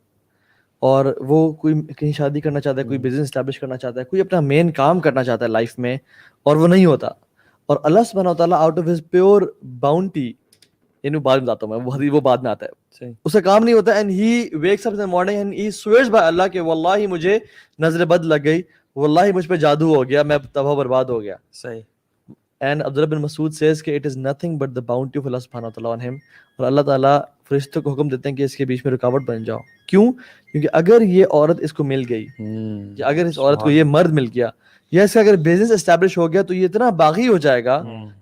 اور وہ کوئی کہیں شادی کرنا چاہتا ہے, کوئی بزنس اسٹیبلش کرنا چاہتا ہے, کوئی اپنا مین کام کرنا چاہتا ہے لائف میں, اور وہ نہیں ہوتا. اور اللہ سبحانہ و تعالیٰ out of his pure bounty, یعنی بعد میں بتاتا ہوں میں, وہ بعد میں آتا ہے, اس کا کام نہیں ہوتا, and he wakes up in the morning and he swears by اللہ کہ واللہ مجھے نظر بد لگ گئی, واللہ مجھ پہ جادو ہو گیا, میں تباہ برباد ہو گیا. صحیح. And Abdullah bin Masood says کہ it is nothing but the bounty of Allah subhanahu wa ta'ala on him. اور اللہ تعالیٰ فرشتوں کو حکم دیتے ہیں کہ اس کے بیچ میں رکاوٹ بن جاؤ. کیوں؟ کیونکہ اگر یہ عورت اس کو مل گئی, یا اگر اس عورت کو یہ مرد مل گیا, یا اس کا اگر بزنس اسٹیبلش ہو گیا, تو یہ اتنا باغی ہو جائے گا,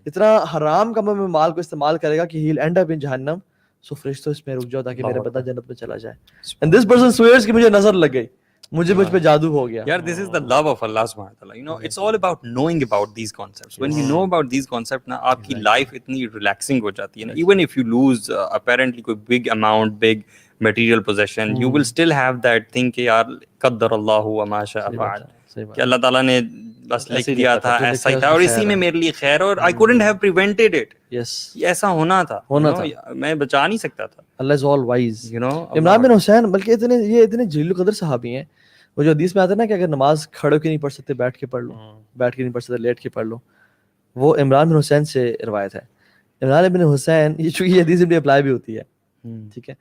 اتنا حرام کاموں میں مال کو استعمال کرے گا کہ he'll end up in جہنم. سو فرشتوں اس میں رک جاؤ تاکہ میرا بندہ جنت میں چلا جائے. And this person swears کہ مجھے نظر لگ گئی, مجھے مجھ پہ جادو ہو گیا. یار this is the love of Allah subhanahu wa ta'ala. You know, it's all about knowing about these concepts. When you know about these concepts نا, آپ کی life اتنی relaxing ہو جاتی ہے نا. Even if you lose apparently کوئی big amount, big material possession, you will still have that thing کہ یار قدر اللہ و ما شاء فعل, کہ اللہ تعالیٰ نے بس لکھ دیا تھا, ایسا ہی تھا, اور اسی میں میرے لیے خیر, اور I couldn't have prevented it. یہ ایسا ہونا تھا, میں بچا نہیں سکتا تھا. اللہ is all wise. You know, Imran بن حسین بلکہ اتنے جلیل القدر صحابی ہیں. وہ جو حدیث میں آتا ہے نا کہ اگر نماز کھڑے کے نہیں پڑھ سکتے بیٹھ کے پڑھ لو, بیٹھ کے نہیں پڑھ سکتے لیٹ کے پڑھ لو, وہ عمران بن حسین سے روایت ہے. عمران بن حسین, یہ چونکہ یہ حدیث بھی اپلائی بھی ہوتی ہے, ٹھیک ہے,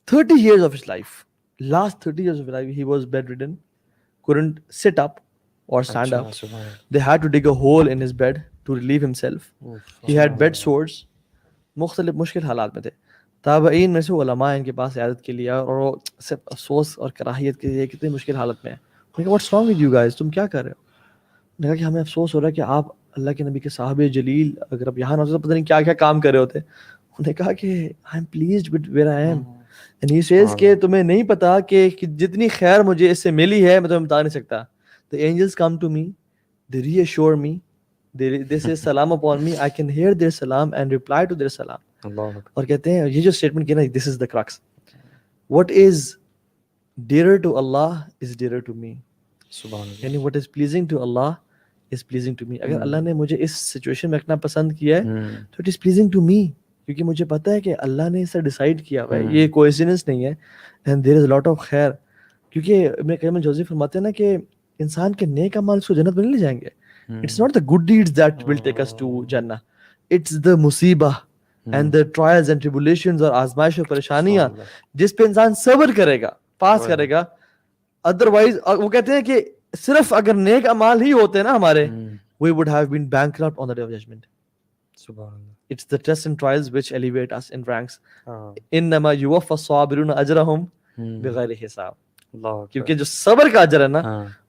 30 years of his life, last 30 years of his life he was bedridden, couldn't sit up or stand up. They had to dig a hole in his bed to relieve himself. He had bed sores, مختلف مشکل حالات میں تھے. تابعین میں سے علماء ان کے پاس عیادت کے لیے, اور وہ صرف افسوس اور کراہیت کے لیے کتنی مشکل حالت میں ہیں. میں نے کہا what's wrong with you guys, تم کیا کر رہے ہو؟ میں نے کہا کہ ہمیں افسوس ہو رہا ہے کہ آپ اللہ کے نبی کے صحابہ جلیل اگر آپ یہاں نہ ہوتے تو پتہ نہیں کیا کیا کام کر رہے ہوتے. انہوں نے کہا کہ I am pleased with where I am, and he says کہ تمہیں نہیں پتا کہ جتنی خیر مجھے اس سے ملی ہے میں تمہیں بتا نہیں سکتا. The angels come to me, they reassure me, they say salam upon me, I can hear their salam and reply to their salam. اور کہتے ہیں یہ جو اسٹیٹمنٹ کیا نا, this is the crux, what is dear to اللہ is dear to me. یعنی what is pleasing to اللہ is pleasing to me. اگر اللہ نے مجھے اس سچویشن میں رکھنا پسند کیا ہے تو it is pleasing to me, کیونکہ مجھے پتہ ہے کہ اللہ نے اسے ڈیسائیڈ کیا ہوا ہے, یہ کوئنسیڈنس نہیں ہے. and there is a lot of خیر, کیونکہ ابن قیم الجوزی فرماتے ہیں نا کہ انسان کے نیک اعمال اس کو جنت میں نہیں لے جائیں گے. It's not the good deeds that will take us to Jannah. It's the musibah and the trials and tribulations اور آزمائش اور پریشانیاں جس پہ انسان صبر کرے گا, پاس کرے گا. ادروائز وہ کہتے ہیں کہ صرف اگر نیک اعمال ہی ہوتے نا ہمارے, we would have been bankrupt on the day of judgment. It's the tests and trials which elevate us in ranks. انما یوفی الصابرون اجرہم بغیر حساب. کیونکہ جو صبر کا اجر ہے نا,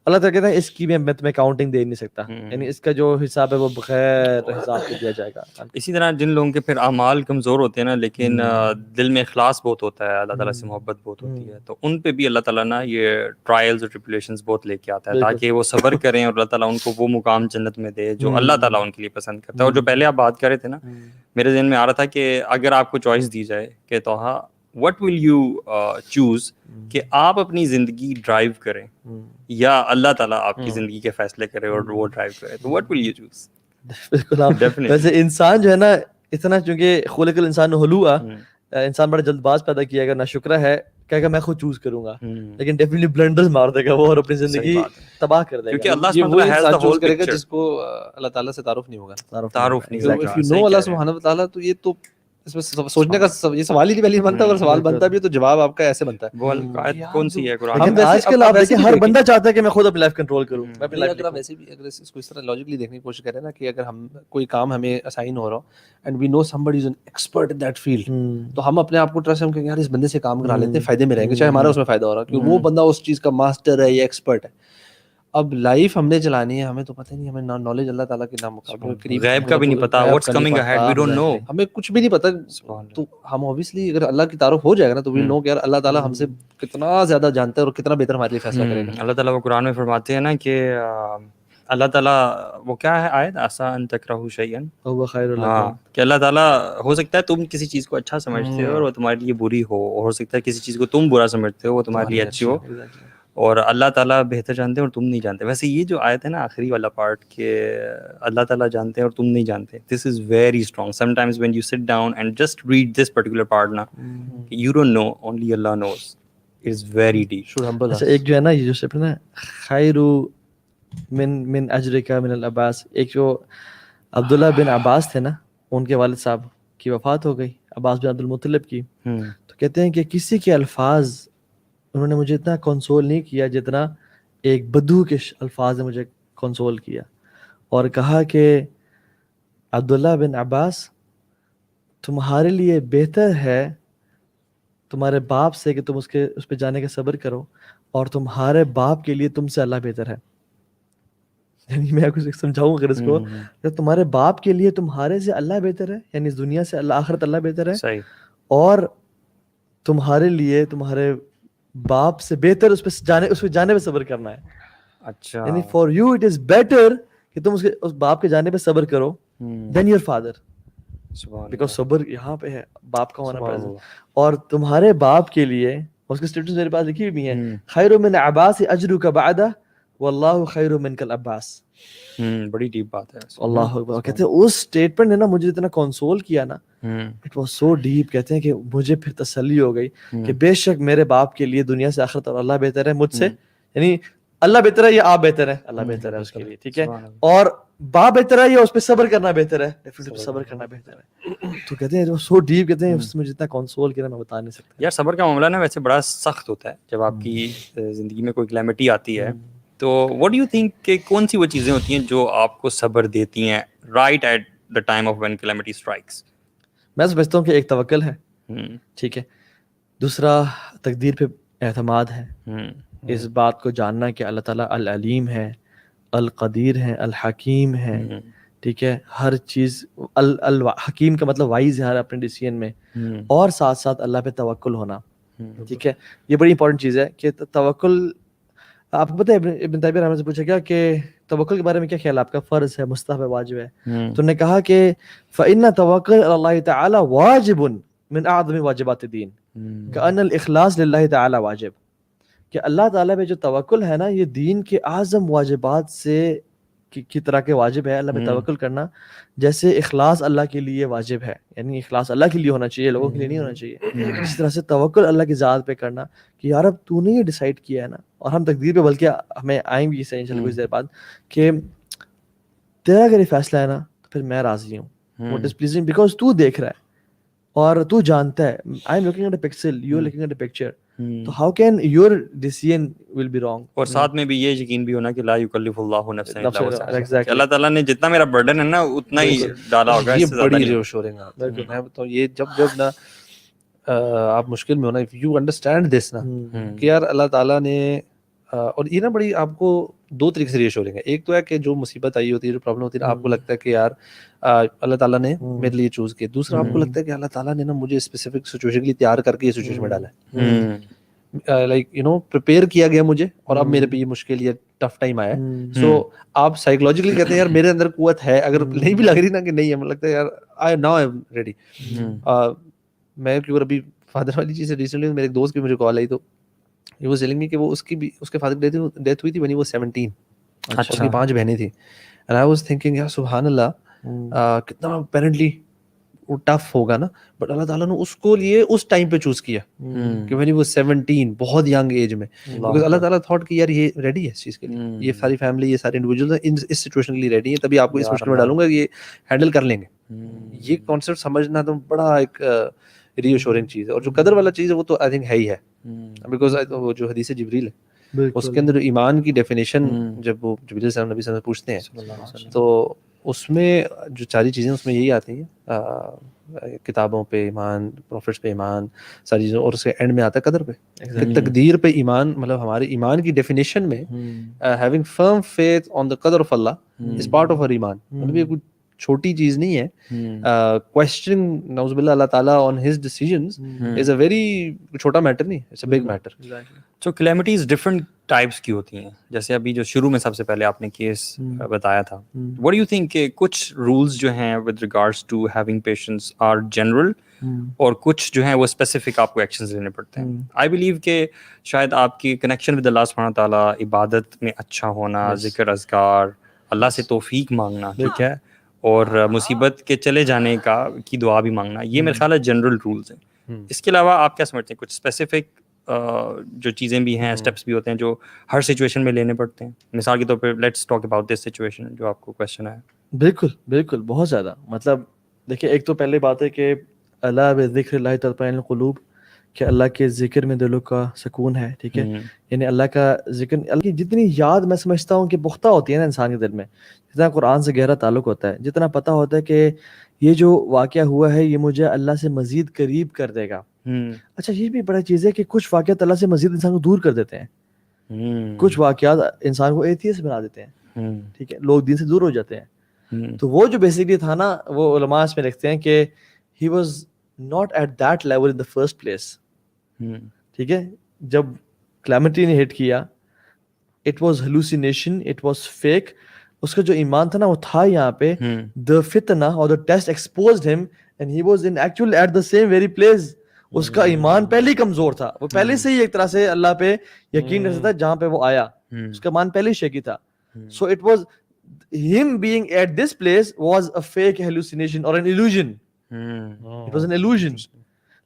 اللہ تعالیٰ کہتے ہیں اس کی میں تمہیں کاؤنٹنگ دے نہیں سکتا, یعنی اس کا جو حساب ہے وہ بغیر حساب سے دیا جائے گا. اسی طرح جن لوگوں کے پھر اعمال کمزور ہوتے ہیں نا لیکن دل میں اخلاص بہت ہوتا ہے, اللہ تعالیٰ سے محبت بہت ہوتی ہے, تو ان پہ بھی اللہ تعالیٰ نا یہ ٹرائلز اور ٹریبولیشنز بہت لے کے آتا ہے تاکہ وہ صبر کریں اور اللہ تعالیٰ ان کو وہ مقام جنت میں دے جو اللہ تعالیٰ ان کے لیے پسند کرتا ہے. اور جو پہلے آپ بات کر رہے تھے نا, میرے ذہن میں آ رہا تھا کہ اگر آپ کو چوائس دی جائے کہ توہا what will you choose, کہ آپ اپنی زندگی ڈرائیو کریں یا اللہ تعالیٰ آپ کی زندگی کے فیصلے کرے اور وہ ڈرائیو کرے, تو what will you choose؟ بالکل. ویسے انسان جو ہے نا اتنا, چونکہ خلق الانسان ہلوعا, انسان بڑا جلد باز پیدا کیا گیا, ناشکرا ہے, کہے گا میں خود چوز کروں گا, لیکن ڈیفینیٹلی بلنڈرز مار دے گا وہ اور اپنی زندگی تباہ کر دے گا. کیونکہ اللہ سبحانہ وتعالیٰ چوز کرے گا جس کو اللہ تعالیٰ سے تعارف نہیں ہوگا. تعارف نہیں ہوگا. if you know اللہ سبحانہ وتعالیٰ, تو یہ تو اس میں سوچنے کا یہ سوال ہی نہیں بنتا. اگر سوال بنتا بھی ہے تو جواب آپ کا ایسے بنتا ہے. وہ آیت کون سی ہے قرآن ہم آج کل آپ دیکھیں ہر بندہ چاہتا ہے کہ میں خود اپنی لائف کنٹرول کروں. میں اپنی اگر آپ ویسے بھی اگر اس کو اس طرح لاجکلی دیکھنے کی کوشش کریں نا کہ اگر ہم کوئی کام ہمیں اسائن ہو رہا ہو and we know somebody is an expert in that field, تو ہم اپنے آپ کو ٹرسٹ, ہم کہیں یار اس بندے سے کام کرا لیتے ہیں, فائدے میں رہیں گے, چاہے ہمارا اس میں فائدہ ہو رہا ہے کیونکہ وہ بندہ اس چیز کا ماسٹر ہے یا ایکسپرٹ ہے. اب لائف ہم نے چلانی ہے, ہمیں تو پتہ نہیں, ہمیں نالج اللہ تعالیٰ کے نام مقابل غیب کا بھی نہیں پتا, what's coming ahead we don't know, ہمیں کچھ بھی نہیں پتا. تو ہم obviously اگر اللہ کی تعارف ہو جائے گا نا تو وی نو کہ یار اللہ تعالیٰ ہم سے کتنا زیادہ جانتا ہے اور کتنا بہتر ہمارے لیے فیصلہ کرے گا. اللہ تعالیٰ وہ قرآن میں فرماتے ہیں نا کہ اللہ تعالیٰ وہ کیا ہے آیت, عسیٰ ان تکرہوا شیئا وہو خیر لکم, ہاں, کہ اللہ تعالیٰ ہو سکتا ہے تم کسی چیز کو اچھا سمجھتے ہو اور وہ تمہارے لیے بری ہو, اور ہو سکتا ہے کسی چیز کو تم برا سمجھتے ہو وہ تمہارے لیے اچھی ہو, اور اللہ تعالیٰ بہتر جانتے ہیں اور تم نہیں جانتے. ویسے یہ جو آیت ہے نا آخری والا پارٹ کہ اللہ تعالیٰ جانتے ہیں اور تم نہیں جانتے, this is very strong. Sometimes when you sit down and just read this particular part نا, یو ڈونٹ نو, اونلی اللہ knows, it is very deep. اچھا ایک جو ہے نا یہ جو سپر نا خیر من اجرک من العباس, ایک جو عبداللہ بن عباس تھے نا, ان کے والد صاحب کی وفات ہو گئی, عباس بن عبد المطلب کی, تو کہتے ہیں کہ کسی کے الفاظ انہوں نے مجھے اتنا کنسول نہیں کیا جتنا ایک بدو کے الفاظ نے مجھے کنسول کیا, اور کہا کہ عبداللہ بن عباس تمہارے لیے بہتر ہے تمہارے باپ سے کہ تم اس پہ جانے کا صبر کرو, اور تمہارے باپ کے لیے تم سے اللہ بہتر ہے. یعنی میں کچھ سمجھاؤں اگر اس کو, کہ تمہارے باپ کے لیے تمہارے سے اللہ بہتر ہے, یعنی اس دنیا سے اللہ آخرت اللہ بہتر ہے, اور تمہارے لیے تمہارے باپ سے بہتر اس پہ جانے پہ صبر کرنا ہے. اچھا, یعنی for you it is better کہ تم اس باپ کے جانے پہ صبر کرو دین یور فادر, بیکاز صبر یہاں پہ ہے, باپ کا ہونا پریزنٹ, اور تمہارے باپ کے لیے اس کے اسٹیٹس میرے پاس لکھی ہوئی ہیں, خیر من عباس اجرک بعدہ واللہ خیر منک العباس. بڑی ڈیپ بات ہے. اللہ اکبر. کہتے ہیں اس اسٹیٹمنٹ نے نا مجھے اتنا کنسول کیا نا, اٹ واز سو ڈیپ. کہتے ہیں کہ مجھے پھر تسلی ہو گئی کہ بے شک میرے باپ کے لیے دنیا سے آخرت اور اللہ بہتر ہے مجھ سے, یعنی اللہ بہتر ہے یا آپ بہتر ہے, اللہ بہتر ہے اس کے لیے, ٹھیک ہے, اور باپ بہتر ہے یا اس پہ صبر کرنا بہتر ہے, ڈیفینیٹلی صبر کرنا بہتر ہے. تو کہتے ہیں سو ڈیپ, کہتے ہیں اس میں جتنا کنسول کیا میں بتا نہیں سکتا. یار صبر کا معاملہ نا ویسے بڑا سخت ہوتا ہے جب آپ کی زندگی میں کوئی کلیمٹی آتی ہے, تو واٹ ڈو یو تھنک کہ کون سی وہ چیزیں ہوتی ہیں جو آپ کو صبر دیتی ہیں right at the time of when calamity strikes? میں سمجھتا ہوں کہ ایک توکل ہے, ٹھیک ہے, دوسرا تقدیر پہ اعتماد ہے, اس بات کو جاننا کہ اللہ تعالیٰ العلیم ہے, القدیر ہے, الحکیم ہے, ٹھیک ہے, ہر چیز الحکیم کا مطلب وائز ہے ہر اپنے ڈیسیژن میں, اور ساتھ ساتھ اللہ پہ توکل ہونا, ٹھیک ہے. یہ بڑی امپورٹنٹ چیز ہے کہ توکل, آپ کو پتہ ہے ابن تیمیہ رحمۃ اللہ سے پوچھا گیا کہ توکل کے بارے میں کیا خیال ہے آپ کا, فرض ہے, مستحب ہے, واجب ہے, تو انہوں نے کہا کہ فإن توکل علی اللہ تعالی واجب من اعظم واجبات الدین کأن الاخلاص للہ تعالی واجب, کہ اللہ تعالیٰ پہ جو توکل ہے نا یہ دین کے اعظم واجبات سے کی طرح کے واجب ہے اللہ پہ توکل کرنا, جیسے اخلاص اللہ کے لیے واجب ہے, یعنی اخلاص اللہ کے لیے ہونا چاہیے, لوگوں کے لیے نہیں ہونا چاہیے. اسی طرح سے توکل اللہ کی ذات پہ کرنا کہ یار اب تو نے یہ ڈیسائیڈ کیا ہے نا, اور ہم تقدیر پہ بلکہ ہمیں آئیں گی اس انشاءاللہ کچھ دیر بعد کہ تیرا اگر یہ فیصلہ ہے نا تو پھر میں راضی ہوں, واٹ از پلیزنگ, بیکاز تو دیکھ رہا ہے اور تو جانتا ہے. I am looking at a pixel, you are looking at a picture, تو how can your decision will be wrong. اور ساتھ میں بھی یہ یقین بھی ہونا کہ لا یکلف اللہ نفسا الا وسعہا, اللہ تعالیٰ نے جتنا میرا برڈن ہے نا اتنا ہی ڈالا ہوگا, یہ بڑی ریئشورنگ ہے. میں بتاؤں یہ جب نا آپ مشکل میں ہو نا, اف یو انڈرسٹینڈ دس نا کہ یار اللہ تعالیٰ نے, اور یہ نا بڑی آپ کو دو طریقے سے ریئشورنگ ہے. ایک تو ہے کہ جو مصیبت آئی ہوتی ہے, جو پرابلم ہوتی ہے, آپ کو لگتا ہے کہ یار اللہ تعالیٰ نے میرے لیے چوز کیا. دوسرا آپ کو لگتا ہے کہ اللہ تعالیٰ نے نا مجھے اسپیسیفک سچویشن کے لیے تیار کر کے یہ سچویشن میں ڈالا ہے, لائک یو نو پریپیئر کیا گیا مجھے, اور اب میرے پہ یہ مشکل, یہ ٹف ٹائم آیا ہے. سو آپ سائیکولوجیکلی کہتے ہیں یار میرے اندر قوت ہے, اگر نہیں بھی لگ رہی نا کہ نہیں ہے, مجھے لگتا ہے یار ناؤ آئی ایم ریڈی. میں کیوں ابھی فادر والی چیز ریسنٹلی میرے ایک دوست کی مجھے کال آئی, تو ہی واز ٹیلنگ می کہ وہ اس کے فادر کی ڈیتھ ہوئی تھی when he was 17. اس کی 5 بہنیں تھیں. and I was thinking یار سبحان اللہ کتنا اپیرنٹلی وہ ٹف ہوگا نا, بٹ اللہ تعالیٰ نے اس کو لیے اس ٹائم پہ چوز کیا کہ when he was 17, بہت ینگ ایج میں, because اللہ تعالیٰ تھاٹ کہ یار یہ ریڈی ہے اس چیز کے لیے, یہ ساری فیملی, یہ سارے انڈیویجولز اس سچویشن کے لیے ریڈی ہیں, تبھی آپ کو اس مشکل میں ڈالوں گا, یہ ہینڈل کر لیں گے. یہ کانسیپٹ سمجھنا تو بڑا ایک ری ایشورنگ چیز ہے. اور جو قدر والا چیز ہے وہ تو آئی تھنک ہے ہی ہے, بیکاز وہ جو حدیث جبریل ہے اس کے اندر ایمان کی ڈیفینیشن جب وہ جبریل صلی اللہ علیہ وسلم پوچھتے ہیں تو اس میں جو ساری چیزیں اس میں یہی آتی ہیں, کتابوں پہ ایمان, پروفٹس پہ ایمان, ساری چیزوں, اور اس کے اینڈ میں آتا ہے قدر پہ, کہ تقدیر پہ ایمان. مطلب ہمارے ایمان کی ڈیفینیشن میں ہیونگ فرم فیتھ آن دا قدر of Allah is part of اور ایمان. مطلب یہ کچھ چھوٹی چیز نہیں ہے. کوسچننگ نعوذ باللہ اللہ تعالیٰ on his decisions is a very چھوٹا میٹر نہیں, اٹس اے بگ میٹر. تو کلیمٹیز ڈفرنٹ ٹائپس کی ہوتی ہیں, جیسے ابھی جو شروع میں سب سے پہلے آپ نے کیس بتایا تھا. واٹ ڈو یو تھنک کہ کچھ رولز جو ہیں with regards to having patience are general, اور کچھ جو ہیں وہ اسپیسیفک آپ کو ایکشنز لینے پڑتے ہیں. آئی بلیو کہ شاید آپ کی کنیکشن ود اللہ سبحانہ تعالیٰ, عبادت میں اچھا ہونا, ذکر اذکار, اللہ سے توفیق مانگنا, ٹھیک ہے, اور مصیبت کے چلے جانے کی دعا بھی مانگنا, یہ میرے خیال ہے جنرل رولز ہیں. اس کے علاوہ آپ کیا سمجھتے ہیں کچھ اسپیسیفک جو چیزیں بھی ہیں, اسٹیپس بھی ہوتے ہیں جو ہر سچویشن میں لینے پڑتے ہیں؟ مثال کے طور پہ let's talk about this situation جو آپ کو کویسچن ہے. بالکل بالکل, بہت زیادہ. مطلب دیکھیں, ایک تو پہلے بات ہے کہ اللہ بذکر اللہ تطمئن القلوب, کہ اللہ کے ذکر میں دلوں کا سکون ہے, ٹھیک ہے. یعنی اللہ کا ذکر, اللہ کی جتنی یاد میں سمجھتا ہوں کہ پختہ ہوتی ہے نا انسان کے دل میں, جتنا قرآن سے گہرا تعلق ہوتا ہے, جتنا پتہ ہوتا ہے کہ یہ جو واقعہ ہوا ہے یہ مجھے اللہ سے مزید قریب کر دے گا. اچھا, یہ بھی بڑا چیز ہے کہ کچھ واقعات اللہ سے مزید انسان کو دور کر دیتے ہیں, کچھ واقعات انسان کو ایتھیسٹ بنا دیتے ہیں, ٹھیک ہے, لوگ دین سے دور ہو جاتے ہیں. تو وہ جو بیسیکلی تھا نا, وہ علماء اس میں لکھتے ہیں کہ he was not at that level in the first place, ٹھیک ہے. جب کلیمٹی نے ہٹ کیا, it was hallucination, it was fake. اس کا جو ایمان تھا نا وہ تھا یہاں پہ, the فتنہ اور the test exposed him and he was in actual at the same very place. اس کا ایمان پہلے ہی کمزور تھا, وہ پہلے سے ہی ایک طرح سے اللہ پہ یقین رکھتا تھا جہاں پہ وہ آیا, اس کا ایمان پہلے ہی شیکی تھا. So it was him being at this place was a fake hallucination or an illusion. It was an illusion.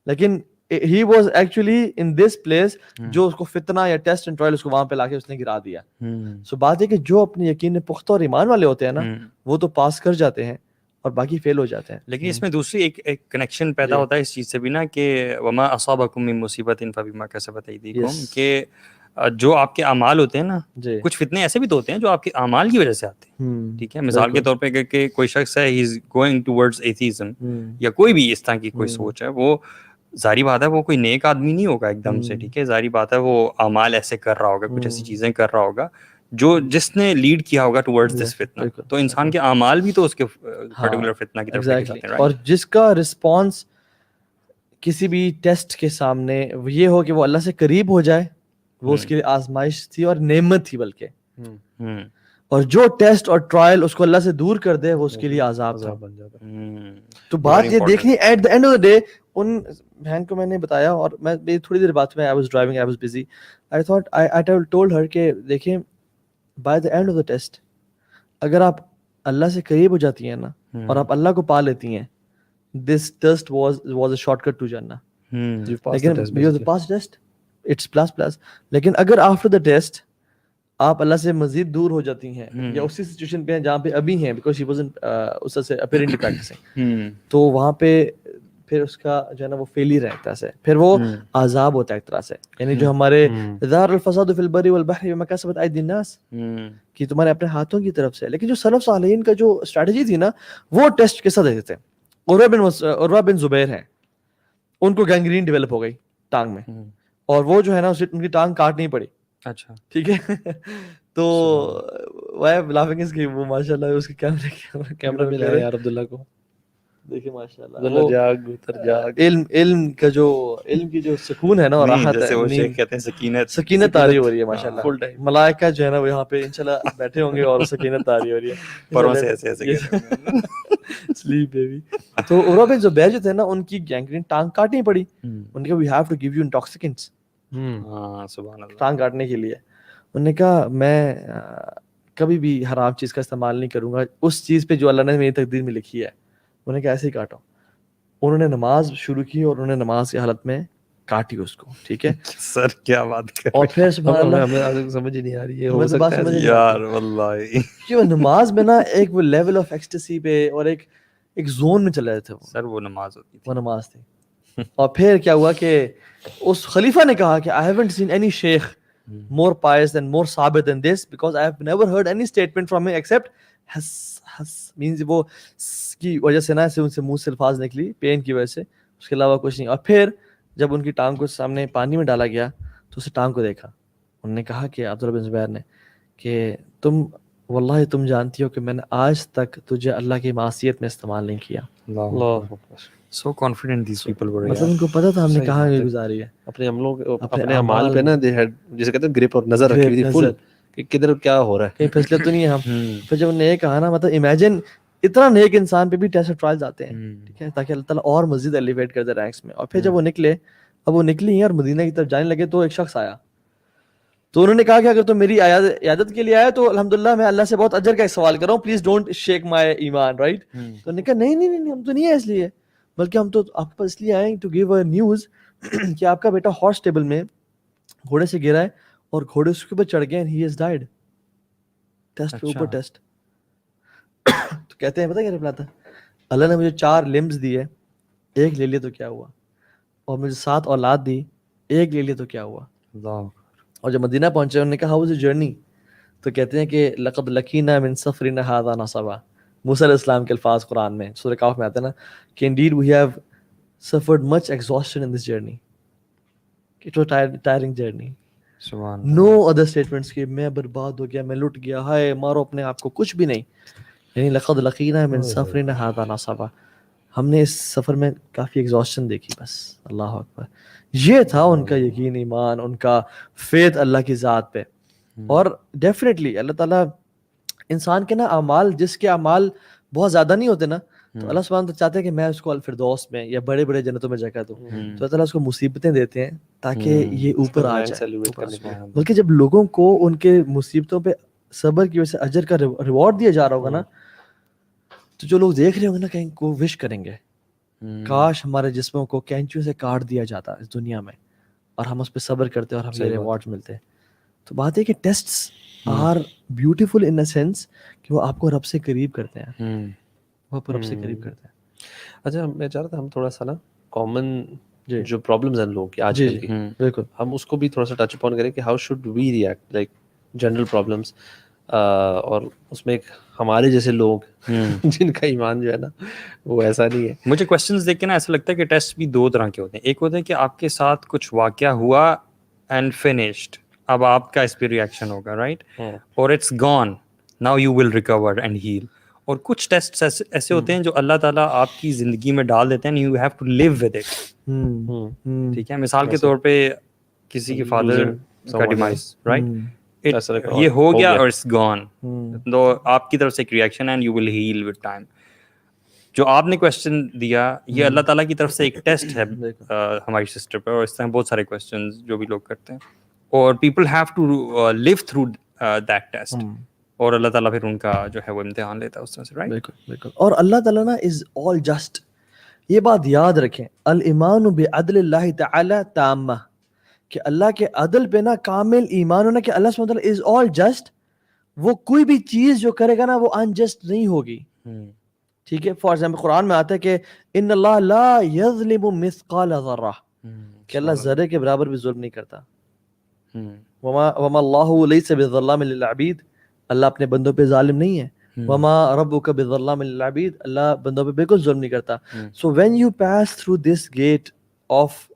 لیکن he was actually in this place جو اس کو فتنہ یا ٹیسٹ اینڈ ٹرائل اس کو وہاں پہ لا کے اس نے گرا دیا. سو بات ہے کہ جو اپنے یقین میں پختہ اور ایمان والے ہوتے ہیں نا, وہ تو پاس کر جاتے ہیں اور باقی فیل ہو جاتے ہیں. لیکن اس میں دوسری ایک کنیکشن پیدا ہوتا ہے اس چیز سے بھی نا, کہ وما اصابکم من مصیبت فبما کسبت ایدیکم, کہ جو آپ کے اعمال ہوتے ہیں نا, کچھ فتنے ایسے بھی تو ہوتے ہیں جو آپ کے اعمال کی وجہ سے آتے ہیں, ٹھیک ہے. مثال کے طور پہ کہ کوئی شخص ہے, ہی از گوئنگ ٹورڈز ایتھیزم, یا کوئی بھی اس طرح کی کوئی سوچ ہے, وہ ظاہری بات ہے وہ کوئی نیک آدمی نہیں ہوگا ایک دم سے, ٹھیک ہے. ظاہری بات ہے وہ اعمال ایسے کر رہا ہوگا, کچھ ایسی چیزیں کر رہا ہوگا جو جس نے لیڈ کیا ہوگا ٹورڈز دس فتنہ. تو انسان کے اعمال بھی تو اس کے پرٹیکولر فتنہ کی طرف لے جاتے ہیں. اور جس کا رسپانس کسی بھی ٹیسٹ کے سامنے یہ ہو کہ وہ اللہ سے قریب ہو جائے, وہ اس کے لیے آزمائش تھی اور نعمت تھی بلکہ, اور جو ٹیسٹ اور ٹرائل اس کو اللہ سے دور کر دے وہ اس کے لیے عذاب بن جاتا ہے. تو بات یہ دیکھنی at the end of the day, ان بہن کو میں نے بتایا, اور میں تھوڑی دیر بعد میں I was driving, I was busy, I thought I told her کہ دیکھیں by the end of the test اگر آپ اللہ سے قریب ہو جاتی ہیں نا اور آپ اللہ کو پا لیتی ہیں, this test was a shortcut to Jannah. لیکن you have passed test, it's plus. لیکن اگر after the test آپ اللہ سے مزید دور ہو جاتی ہیں یا اسی سچویشن پہ ہیں جہاں پہ ابھی ہیں, بیکاز she wasn't اس سے apparently practicing, تو وہاں پہ پھر اس کا جو ہے نا وہ فیلئر ہے ایک طرح سے, پھر وہ عذاب ہوتا ہے ایک طرح سے. یعنی جو ہمارے ظہر الفساد فی البر والبحر بما کسبت ایدی الناس, کہ تمہارے اپنے ہاتھوں کی طرف سے. لیکن جو سلف صالحین کا جو اسٹریٹجی تھی نا, وہ ٹیسٹ کیسا دیتے تھے. عروہ بن زبیر ہیں, ان کو گینگرین ڈیولپ ہو گئی ٹانگ میں, اور وہ جو ہے نا ان کی ٹانگ کاٹنی پڑی. اچھا ٹھیک ہے, تو لافنگ اس کی وہ ماشاءاللہ اس کے کیمرہ ملا ہے یار عبداللہ کو, دیکھیں ماشاءاللہ علم کا جو علم کی جو سکون ہے نا اور راحت ہے, وہ شیخ کہتے ہیں سکینت طاری ہو رہی ہے ماشاءاللہ. فل ٹائم ملائکہ جو ہے نا وہ یہاں پہ انشاءاللہ بیٹھے ہوں گے اور سکینت طاری ہو رہی ہے پروں سے ایسے سلیپ بیبی. تو عروہ بن زبیر جو تھے نا, ان کی گینگرین ٹانگ کاٹنی پڑی. ان نے کہا we have to give you intoxicants سبحان اللہ, ٹانگ کاٹنے کے لیے. انہوں نے کہا میں کبھی بھی حرام چیز کا استعمال نہیں کروں گا اس چیز پہ جو اللہ نے میری تقدیر میں لکھی ہے. انہوں نے کہا ایسے ہی کاٹو. انہوں نے نماز شروع کی اور انہوں نے نماز کی حالت میں کاٹی اس کو. ٹھیک ہے سر کیا بات کر, اور پھر سبحان اللہ ہمیں سمجھ ہی نہیں آ رہی ہے, ہو ہمیں تو بات سکتا سمجھ ہے نہیں یار واللہ کہ نماز میں نا ایک وہ لیول آف ایکسٹیسی پہ اور ایک زون میں چلے تھے. سر وہ نماز ہوتی تھی, وہ نماز تھی. اور پھر کیا ہوا کہ اس خلیفہ نے کہا کہ I haven't seen any sheikh more pious and more sabit than this, because I have never heard any statement from him except has means وہ کی وجہ سے نا ایسے ان سے منہ سے الفاظ نکلی پین کی وجہ سے, اس کے علاوہ کچھ نہیں. اور پھر جب ان کی ٹانگ کو سامنے پانی میں ڈالا گیا تو اسے ٹانگ کو دیکھا. انہوں نے کہا کہ عبداللہ بن زبیر نے کہ تم واللہ تم جانتی ہو کہ میں نے آج تک تجھے اللہ کی معصیت میں استعمال نہیں کیا. اللہ so confident these people were. مطلب ان کو پتا تھا ہم نے کہاں گزاری ہے اپنے عملوں اپنے اعمال پہ نا جسے کہتے ہیں گرپ اور نظر رکھی ہوئی تھی فل کہ کدھر کیا ہو رہا ہے, کہیں پھسلے تو نہیں ہے ہم. پھر جب انہوں نے یہ کہا نا, مطلب امیجن اتنا نیک انسان پہ بھی ٹیسٹ ٹرائلز آتے ہیں, ٹھیک ہے, تاکہ اللہ تعالیٰ اور مزید ایلیویٹ کر دے رینکس میں. اور پھر جب وہ نکلے, اب وہ نکلی اور مدینہ کی طرف جانے لگے تو ایک شخص آیا. تو انہوں نے کہا کہ اگر تم میری عیادت کے لیے آئے تو الحمدللہ میں اللہ سے بہت اجر کا ایک سوال کر رہا ہوں, پلیز ڈونٹ شیک مائی ایمان, رائٹ. تو انہوں نے کہا نہیں ہم تو نہیں ہے اس لیے, بلکہ ہم تو آپ کے پاس اس لیے آئے ٹو گیو اے نیوز کہ آپ کا بیٹا ہارس ٹیبل میں گھوڑے سے گرا ہے اور گھوڑے اس کے اوپر چڑھ گئے, ہی ہیز ڈائیڈ. ٹیسٹ کے اوپر ٹیسٹ. تو کہتے ہیں پتہ کیا رپلائی تھا, اللہ نے مجھے 4 لمبس دیے, ایک لے لیا تو کیا ہوا, اور مجھے 7 اولاد دی, ایک لے لیا تو کیا ہوا. اور جب مدینہ پہنچے انہوں نے کہا ہاؤ واز یور جرنی, تو کہتے ہیں کہ لقد لقینا من سفرنا ھذا نصبا. موسیٰ علیہ السلام کے الفاظ قرآن میں سورہ کہف میں آتے ہیں نا کہ indeed we have suffered much exhaustion in this journey. It was tiring journey. No other statements کہ میں برباد ہو گیا, میں لٹ گیا, ہائے مارو اپنے آپ کو, کچھ بھی نہیں. یعنی لقد لقینا من سفرنا ھذا نصبا, ہم نے اس سفر میں کافی ایگزاسشن دیکھی بس. اللہ اکبر. یہ تھا ان کا یقین, ایمان, ان کا فیتھ اللہ کی ذات پہ. اور ڈیفینیٹلی اللہ تعالیٰ انسان کے نا اعمال, جس کے اعمال بہت زیادہ نہیں ہوتے نا, تو اللہ سبحانہ وتعالیٰ چاہتے ہیں کہ میں اس کو الفردوس میں یا بڑے بڑے جنتوں میں جگہ دوں. تو اللہ تعالیٰ اس کو مصیبتیں دیتے ہیں تاکہ یہ اوپر آ جائے. بلکہ جب لوگوں کو ان کے مصیبتوں پہ صبر کی وجہ سے اجر کا ریوارڈ دیا جا رہا ہوگا نا, تو جو لوگ دیکھ رہے ہوں گے نا کہیں کو وش کریں گے کاش ہمارے جسموں کو کینچیوں سے کاٹ دیا جاتا اس دنیا میں, اور ہم اس پہ صبر کرتے اور ہمیں ریوارڈ ملتے. تو بات ہے کہ tests are beautiful in a sense کہ وہ آپ کو رب سے قریب کرتے ہیں, وہ آپ کو رب سے قریب کرتے ہیں. اچھا میں چاہ رہا تھا ہم تھوڑا سا نا کامن جو پرابلمز ہیں لوگوں کی آج کل کی, بالکل ہم اس کو بھی تھوڑا سا ٹچ اپون کریں کہ how should we react like general problems, اور اس میں ایک ہمارے جیسے لوگ جن کا ایمان جو ہے نا وہ ایسا نہیں ہے. مجھے کویشچنز دیکھ کے نا ایسا لگتا ہے کہ ٹیسٹ بھی 2 طرح کے ہوتے ہیں. ایک ہوتا ہے کہ آپ کے ساتھ کچھ واقعہ ہوا اینڈ فنشڈ, اب آپ کا اس پہ ریئیکشن ہوگا, رائٹ, اور it's gone, now you will recover and heal. اور کچھ ٹیسٹ ایسے ہوتے ہیں جو اللہ تعالیٰ آپ کی زندگی میں ڈال دیتے ہیں, you have to live with it. ٹھیک ہے, مثال کے طور پہ کسی کے فادر کا ڈیمائز, رائٹ, یہ ہو گیا اور اٹس گون, تو آپ کی طرف سے ایک reaction and you will heal with time. جو آپ نے کویشچن دیا یہ اللہ تعالیٰ کی طرف سے ایک ٹیسٹ ہے ہماری سسٹر پہ, اور اس طرح بہت سارے کویشچنز جو بھی لوگ کرتے ہیں, اور people have to live through that test. اور اللہ تعالیٰ پھر ان کا جو ہے وہ امتحان لیتا ہے اس طرح سے, رائٹ. بالکل بالکل. اور اللہ تعالیٰ نا از آل جسٹ. یہ بات یاد رکھیں, الایمان بعدل اللہ تعالی تامہ, کہ اللہ کے عدل پہ نا کامل ایمان ہونا کہ اللہ سبحانہ وتعالی از آل جسٹ. وہ کوئی بھی چیز جو کرے گا نا وہ انجسٹ نہیں ہوگی. ٹھیک ہے, فار ایگزامپل قرآن میں آتا ہے کہ ان اللہ لا یظلم مثقال ذرہ, کہ اللہ ذرے کے برابر بھی ظلم نہیں کرتا. وما اللہ لیس بظلام للعبید, اللہ اپنے بندوں پہ ظالم نہیں ہے. وما ربک بظلام للعبید, اللہ بندوں پہ بالکل ظلم نہیں کرتا. So when you pass through this gate of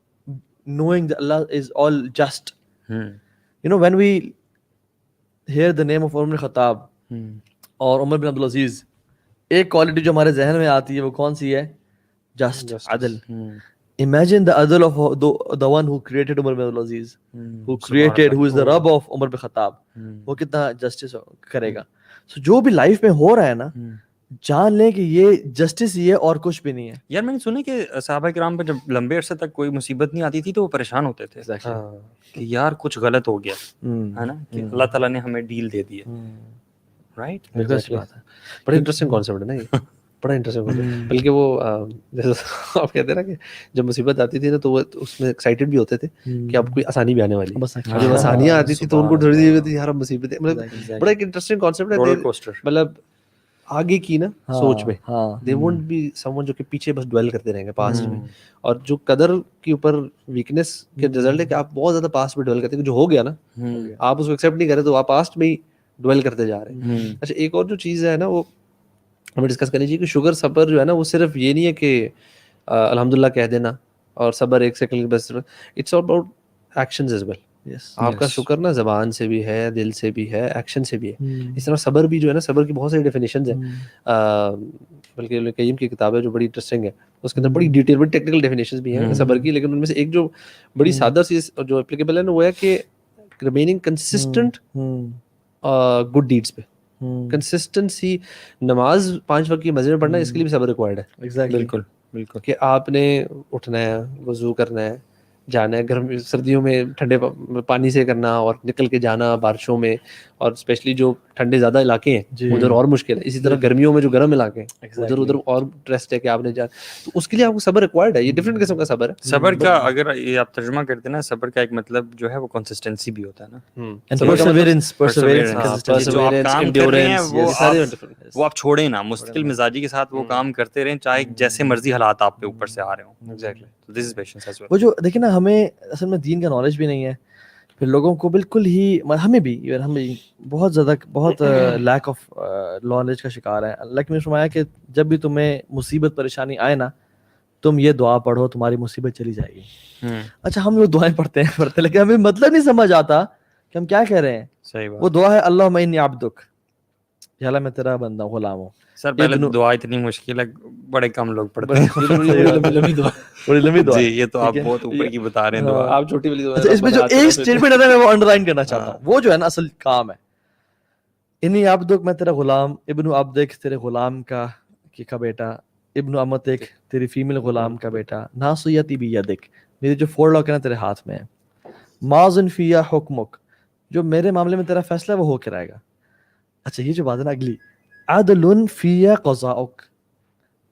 knowing that Allah is all just, you know, when we hear the name of Umar bin Khattab اور عمر بن عبدالعزیز, ایک کوالٹی جو ہمارے ذہن میں آتی ہے وہ کون سی ہے؟ جسٹ, عدل. Imagine the adl of the one who created Umar bin Abdul Aziz, who created, who is the Rabb of Umar bin Khattab. وہ کتنا جسٹس کرے گا. So جو بھی لائف میں ہو رہا ہے نا, جان لیں کہ یہ جسٹس ہی ہے اور کچھ بھی نہیں ہے. یار میں نے سنا کہ صحابہ کرام پہ جب لمبے عرصے تک کوئی مصیبت نہیں آتی تھی تو وہ پریشان ہوتے تھے کہ یار کچھ غلط ہو گیا ہے نا, کہ اللہ تعالیٰ نے ہمیں ڈیل دے دی ہے, رائٹ. بڑا انٹرسٹنگ کانسیپٹ ہے نا یہ, بڑا انٹرسٹنگ کانسیپٹ. بلکہ وہ جیسے آپ کہتے ہیں نا کہ جب مصیبت آتی تھی نا تو وہ اس میں ایکسائٹیڈ بھی ہوتے تھے کہ اب کوئی آسانی بھی آنے والی ہے. جب آسانیاں آتی تھی تو ان کو تھوڑی سی ہوتی تھی یار اب مصیبتیں, مطلب بڑا ایک انٹرسٹنگ کانسیپٹ ہے. مطلب آگے کی نا سوچ میں دے وونٹ بی سم ون جو کہ پیچھے بس ڈویل کرتے رہیں گے پاسٹ میں, اور جو قدر کے اوپر ویکنیس کے رزلٹ ہے کہ آپ بہت زیادہ پاسٹ میں ڈویل کرتے ہیں, جو ہو گیا نا آپ اس کو ایکسیپٹ نہیں کرے تو آپ پاسٹ میں ہی ڈویل کرتے جا رہے ہیں. اچھا ایک اور جو چیز ہے نا وہ ہمیں ڈسکس کرنی چاہیے کہ شکر صبر جو ہے نا وہ صرف یہ نہیں ہے کہ الحمدللہ کہہ دینا اور صبر ایک سیکنڈ بس, it's about actions as well. آپ کا شکر نا زبان سے بھی ہے, دل سے بھی ہے, ایکشن سے بھی ہے. اس طرح صبر بھی جو ہے نا, صبر کی بہت ساری ڈیفینیشنز ہیں, بلکہ ابن قیم کی کتاب ہے جو بڑی انٹرسٹنگ ہے, اس کے اندر بڑی ڈیٹیل بڑی ٹیکنیکل ڈیفینیشنز بھی ہیں صبر کی. لیکن ان میں سے ایک جو بڑی سادہ چیز جو اپلیکیبل ہے نا وہ ہے کہ ریمیننگ کنسسٹنٹ گڈ ڈیڈس پہ. کنسسٹنسی, نماز 5 وقت کی مسجد میں پڑھنا اس کے لیے بھی صبر ریکوائرڈ ہے. بالکل بالکل, کہ آپ نے اٹھنا ہے, وضو کرنا ہے, جانا ہے, گرم سردیوں میں ٹھنڈے پانی سے کرنا اور نکل کے جانا بارشوں میں, اور اسپیشلی جو ٹھنڈے زیادہ علاقے ہیں ادھر اور مشکل ہے. اسی طرح گرمیوں میں جو گرم علاقے ہیں ادھر اور ٹرسٹ ہے کہ آپ نے جانا, تو اس کے لیے آپ کو صبر ریکوائرڈ ہے. یہ ڈفرینٹ قسم کا صبر ہے. صبر کا اگر یہ آپ ترجمہ کرتے ہیں نا, صبر کا ایک مطلب جو ہے وہ کنسسٹنسی بھی ہوتا ہے نا, جو آپ کام کر رہے ہیں وہ آپ چھوڑیں نا, مستقل مزاجی کے ساتھ وہ کام کرتے رہیں چاہے جیسے مرضی حالات آپ پہ اوپر سے آ رہے ہوں. وہ جو دیکھیں نا, ہمیں اصل میں دین کا نالج بھی نہیں ہے, پھر لوگوں کو بالکل ہی, ہمیں بھی بہت زیادہ بہت لیک آف نالج کا شکار ہے. اللہ نے فرمایا کہ جب بھی تمہیں مصیبت پریشانی آئے نا, تم یہ دعا پڑھو تمہاری مصیبت چلی جائے گی. اچھا ہم وہ دعائیں پڑھتے ہیں لیکن ہمیں مطلب نہیں سمجھ آتا کہ ہم کیا کہہ رہے ہیں. صحیح بات. وہ دعا ہے اللہم انی عبدک, یا اللہ میں تیرا بندہ ہوں, غلام ہوں. سر پہلے دعا اتنی مشکل ہے, بڑے کم لوگ پڑھتے ہیں. بڑی لمبی دعا جی, یہ تو آپ بہت اوپر کی بتا رہے ہیں دعا, آپ چھوٹی والی دعا. اس میں جو ایک اسٹیٹمنٹ ہے میں وہ انڈرلائن کرنا چاہتا ہوں, وہ جو ہے نا اصل کام ہے. انی عبدک, میں تیرا غلام, ابن عبدک تیرے غلام کا بیٹا, ابن امتک تیری فیمیل غلام کا بیٹا, ناصیتی بیدک, میری جو فور لاک ہے نا تیرے ہاتھ میں ہے. ماضن فی حکمک, جو میرے معاملے میں تیرا فیصلہ وہ ہو کے رہے گا. اچھا یہ جو بات ہے نا اگلی, عدل فی قضاؤک,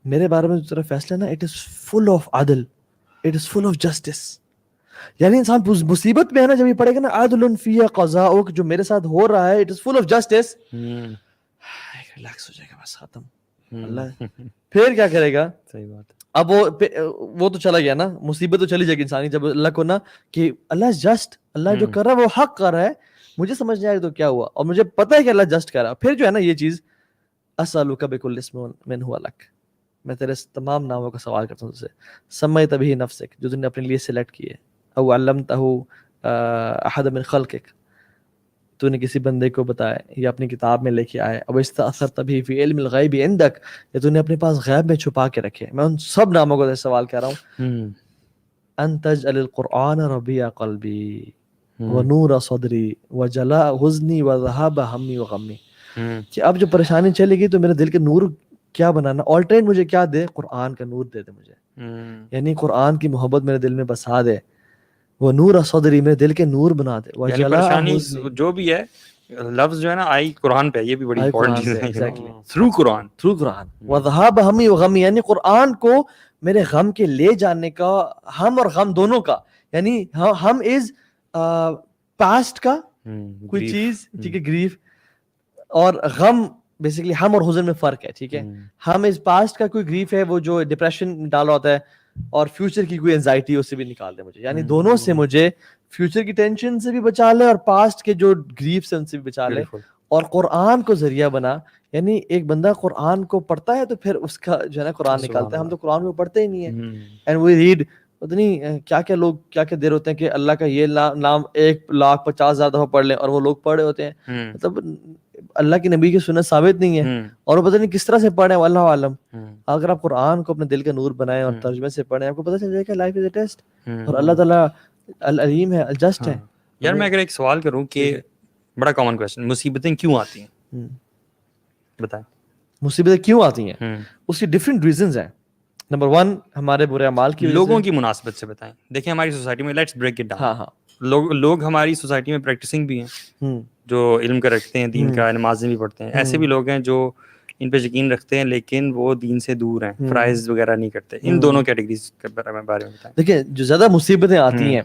میرے بارے میں جو تیرا فیصلہ ہے نا, اٹ از فل آف عدل, it is full of justice. یعنی انسان مصیبت میں ہے نا, جب یہ پڑھے گا نا عدل فی قضاؤک, جو میرے ساتھ ہو رہا ہے, it is full of justice, relax ہو جائے گا, بس ختم. اللہ پھر کیا کرے گا؟ صحیح بات. اب وہ تو چلا گیا نا, مصیبت تو چلی جائے گی انسانی, جب اللہ کو نا کہ اللہ جسٹ, اللہ جو کر رہا ہے وہ حق کر رہا ہے, مجھے سمجھ نہیں آئے تو کیا ہوا, اور مجھے پتہ ہے کہ اللہ جسٹ کر رہا ہے. پھر جو ہے نا یہ چیز, اسألک بکل اسم من هو لک, میں تیرے تمام ناموں کا سوال کرتا ہوں تجھ سے, سمیت بہ نفسک, جو تم نے اپنے لیے سلیکٹ کیے, او علمتہ احد من خلقک, تو نے کسی بندے کو بتایا یا اپنی کتاب میں لے کے آئے, او استأثرت بہ فی علم الغیب عندک, یا تو نے اپنے پاس غیب میں چھپا کے رکھے. میں ان سب ناموں کو سوال کر رہا ہوں, ان تجعل القرآن ربیع قلبی ونور صدری وجلاء حزنی وذہاب ہمی وغمی, کہ اب جو پریشانی چلے گی تو میرے دل کے نور کیا بنانا, آلٹرنیٹ مجھے کیا دے, قرآن کا نور دے دے مجھے, یعنی قرآن کی محبت میرے دل میں بسا دے, وہ نور صدری, میرے دل کے نور بنا دے, یعنی پریشانی جو بھی ہے لفظ جو ہے نا آئی قرآن پہ, یہ بھی بڑی امپورٹنٹ چیز ہے. ایگزیکٹلی تھرو قرآن, تھرو قرآن. وذهاب ہمی و غمی, یعنی قرآن کو میرے غم کے لے جانے کا, ہم اور غم دونوں کا, یعنی ہم از پاسٹ کا کوئی چیز, ٹھیک ہے, گریف, اور غم بیسیکلی ہم اور حزن میں فرق ہے, ٹھیک ہے. ہم از پاسٹ کا کوئی گریف ہے وہ جو ڈپریشن ڈالا ہوتا ہے, اور فیوچر کی کوئی اینزائٹی اس سے بھی نکال دے مجھے, یعنی دونوں سے مجھے فیوچر کی ٹینشن سے بھی بچا لے اور پاسٹ کے جو گریف ہیں ان سے بھی بچا لے, اور قرآن کو ذریعہ بنا. یعنی ایک بندہ قرآن کو پڑھتا ہے تو پھر اس کا جو ہے نا قرآن نکالتا ہے. ہم تو قرآن کو پڑھتے ہی نہیں ہیں, اینڈ وی ریڈ پتہ نہیں کیا کیا لوگ کیا کیا دیر ہوتے ہیں کہ اللہ کا یہ نام 1,50,000 دفعہ پڑھ لیں, اور وہ لوگ پڑھے ہوتے ہیں. مطلب اللہ کے نبی کی سنت ثابت نہیں ہے, اور وہ پتہ نہیں کس طرح سے پڑھیں, اللہ عالم. اگر آپ قرآن کو اپنے دل کا نور بنائیں اور ترجمے سے پڑھیں, آپ کو پتہ چل جائے کہ لائف از اے ٹیسٹ, اور اللہ تعالیٰ العلیم ہے, الجسٹ ہے. یار میں اگر ایک سوال کروں کہ بڑا کامن کویسچن, مصیبتیں کیوں آتی ہیں, بتائیں. مصیبتیں کیوں آتی ہیں, اس کی ڈفرینٹ ریزنز ہیں. نمبر 1 ہمارے برے اعمال کی, لوگوں کی مناسبت سے بتائیں. دیکھیں ہماری سوسائٹی میں, لیٹس بریک اٹ ڈاؤن, لوگ ہماری سوسائٹی میں پریکٹسنگ بھی ہیں, جو علم کا رکھتے ہیں, دین کا, نمازیں بھی پڑھتے ہیں. ایسے بھی لوگ ہیں جو ان پہ یقین رکھتے ہیں لیکن وہ دین سے دور ہیں, فرائض وغیرہ نہیں کرتے. ان دونوں کیٹیگریز کے بارے میں بتائیں. دیکھیں جو زیادہ مصیبتیں آتی ہیں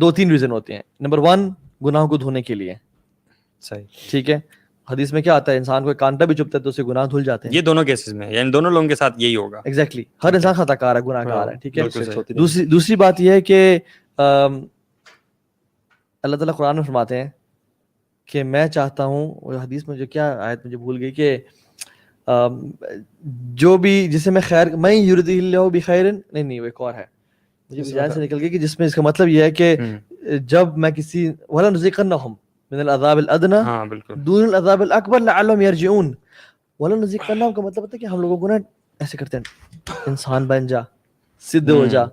2-3 ریزن ہوتے ہیں. نمبر 1 گناہوں کو دھونے کے لیے, صحیح, ٹھیک ہے. حدیث میں کیا آتا ہے, انسان کو ایک کانٹا بھی چبھتا ہے تو اسے گناہ دھل جاتے ہیں. یہ دونوں کیسز میں, یعنی دونوں لوگوں کے ساتھ یہی ہوگا. ایگزیکٹلی, ہر انسان خطا کار ہے, گناہ گار ہے, ٹھیک ہے. دوسری بات یہ ہے کہ اللہ تعالیٰ قرآن میں فرماتے ہیں کہ میں چاہتا ہوں, وہ حدیث میں جو کیا آیت مجھے بھول گئی, کہ جو بھی جسے میں خیر, میں یرید اللہ بخیر, نہیں وہ ایک اور ہے, مجھے ذہن سے نکل گئی, کہ جس میں اس کا مطلب یہ ہے کہ جب میں کسی وَلَنُذِيقَنَّهُمْ من العذاب الادنى دون العذاب الاکبر لعلهم يرجعون. وَلَنُذِيقَنَّهُمْ کا مطلب ہوتا ہے کہ ہم لوگوں کو نا ایسے کرتے ہیں, انسان بن جا, سدھ ہو جا,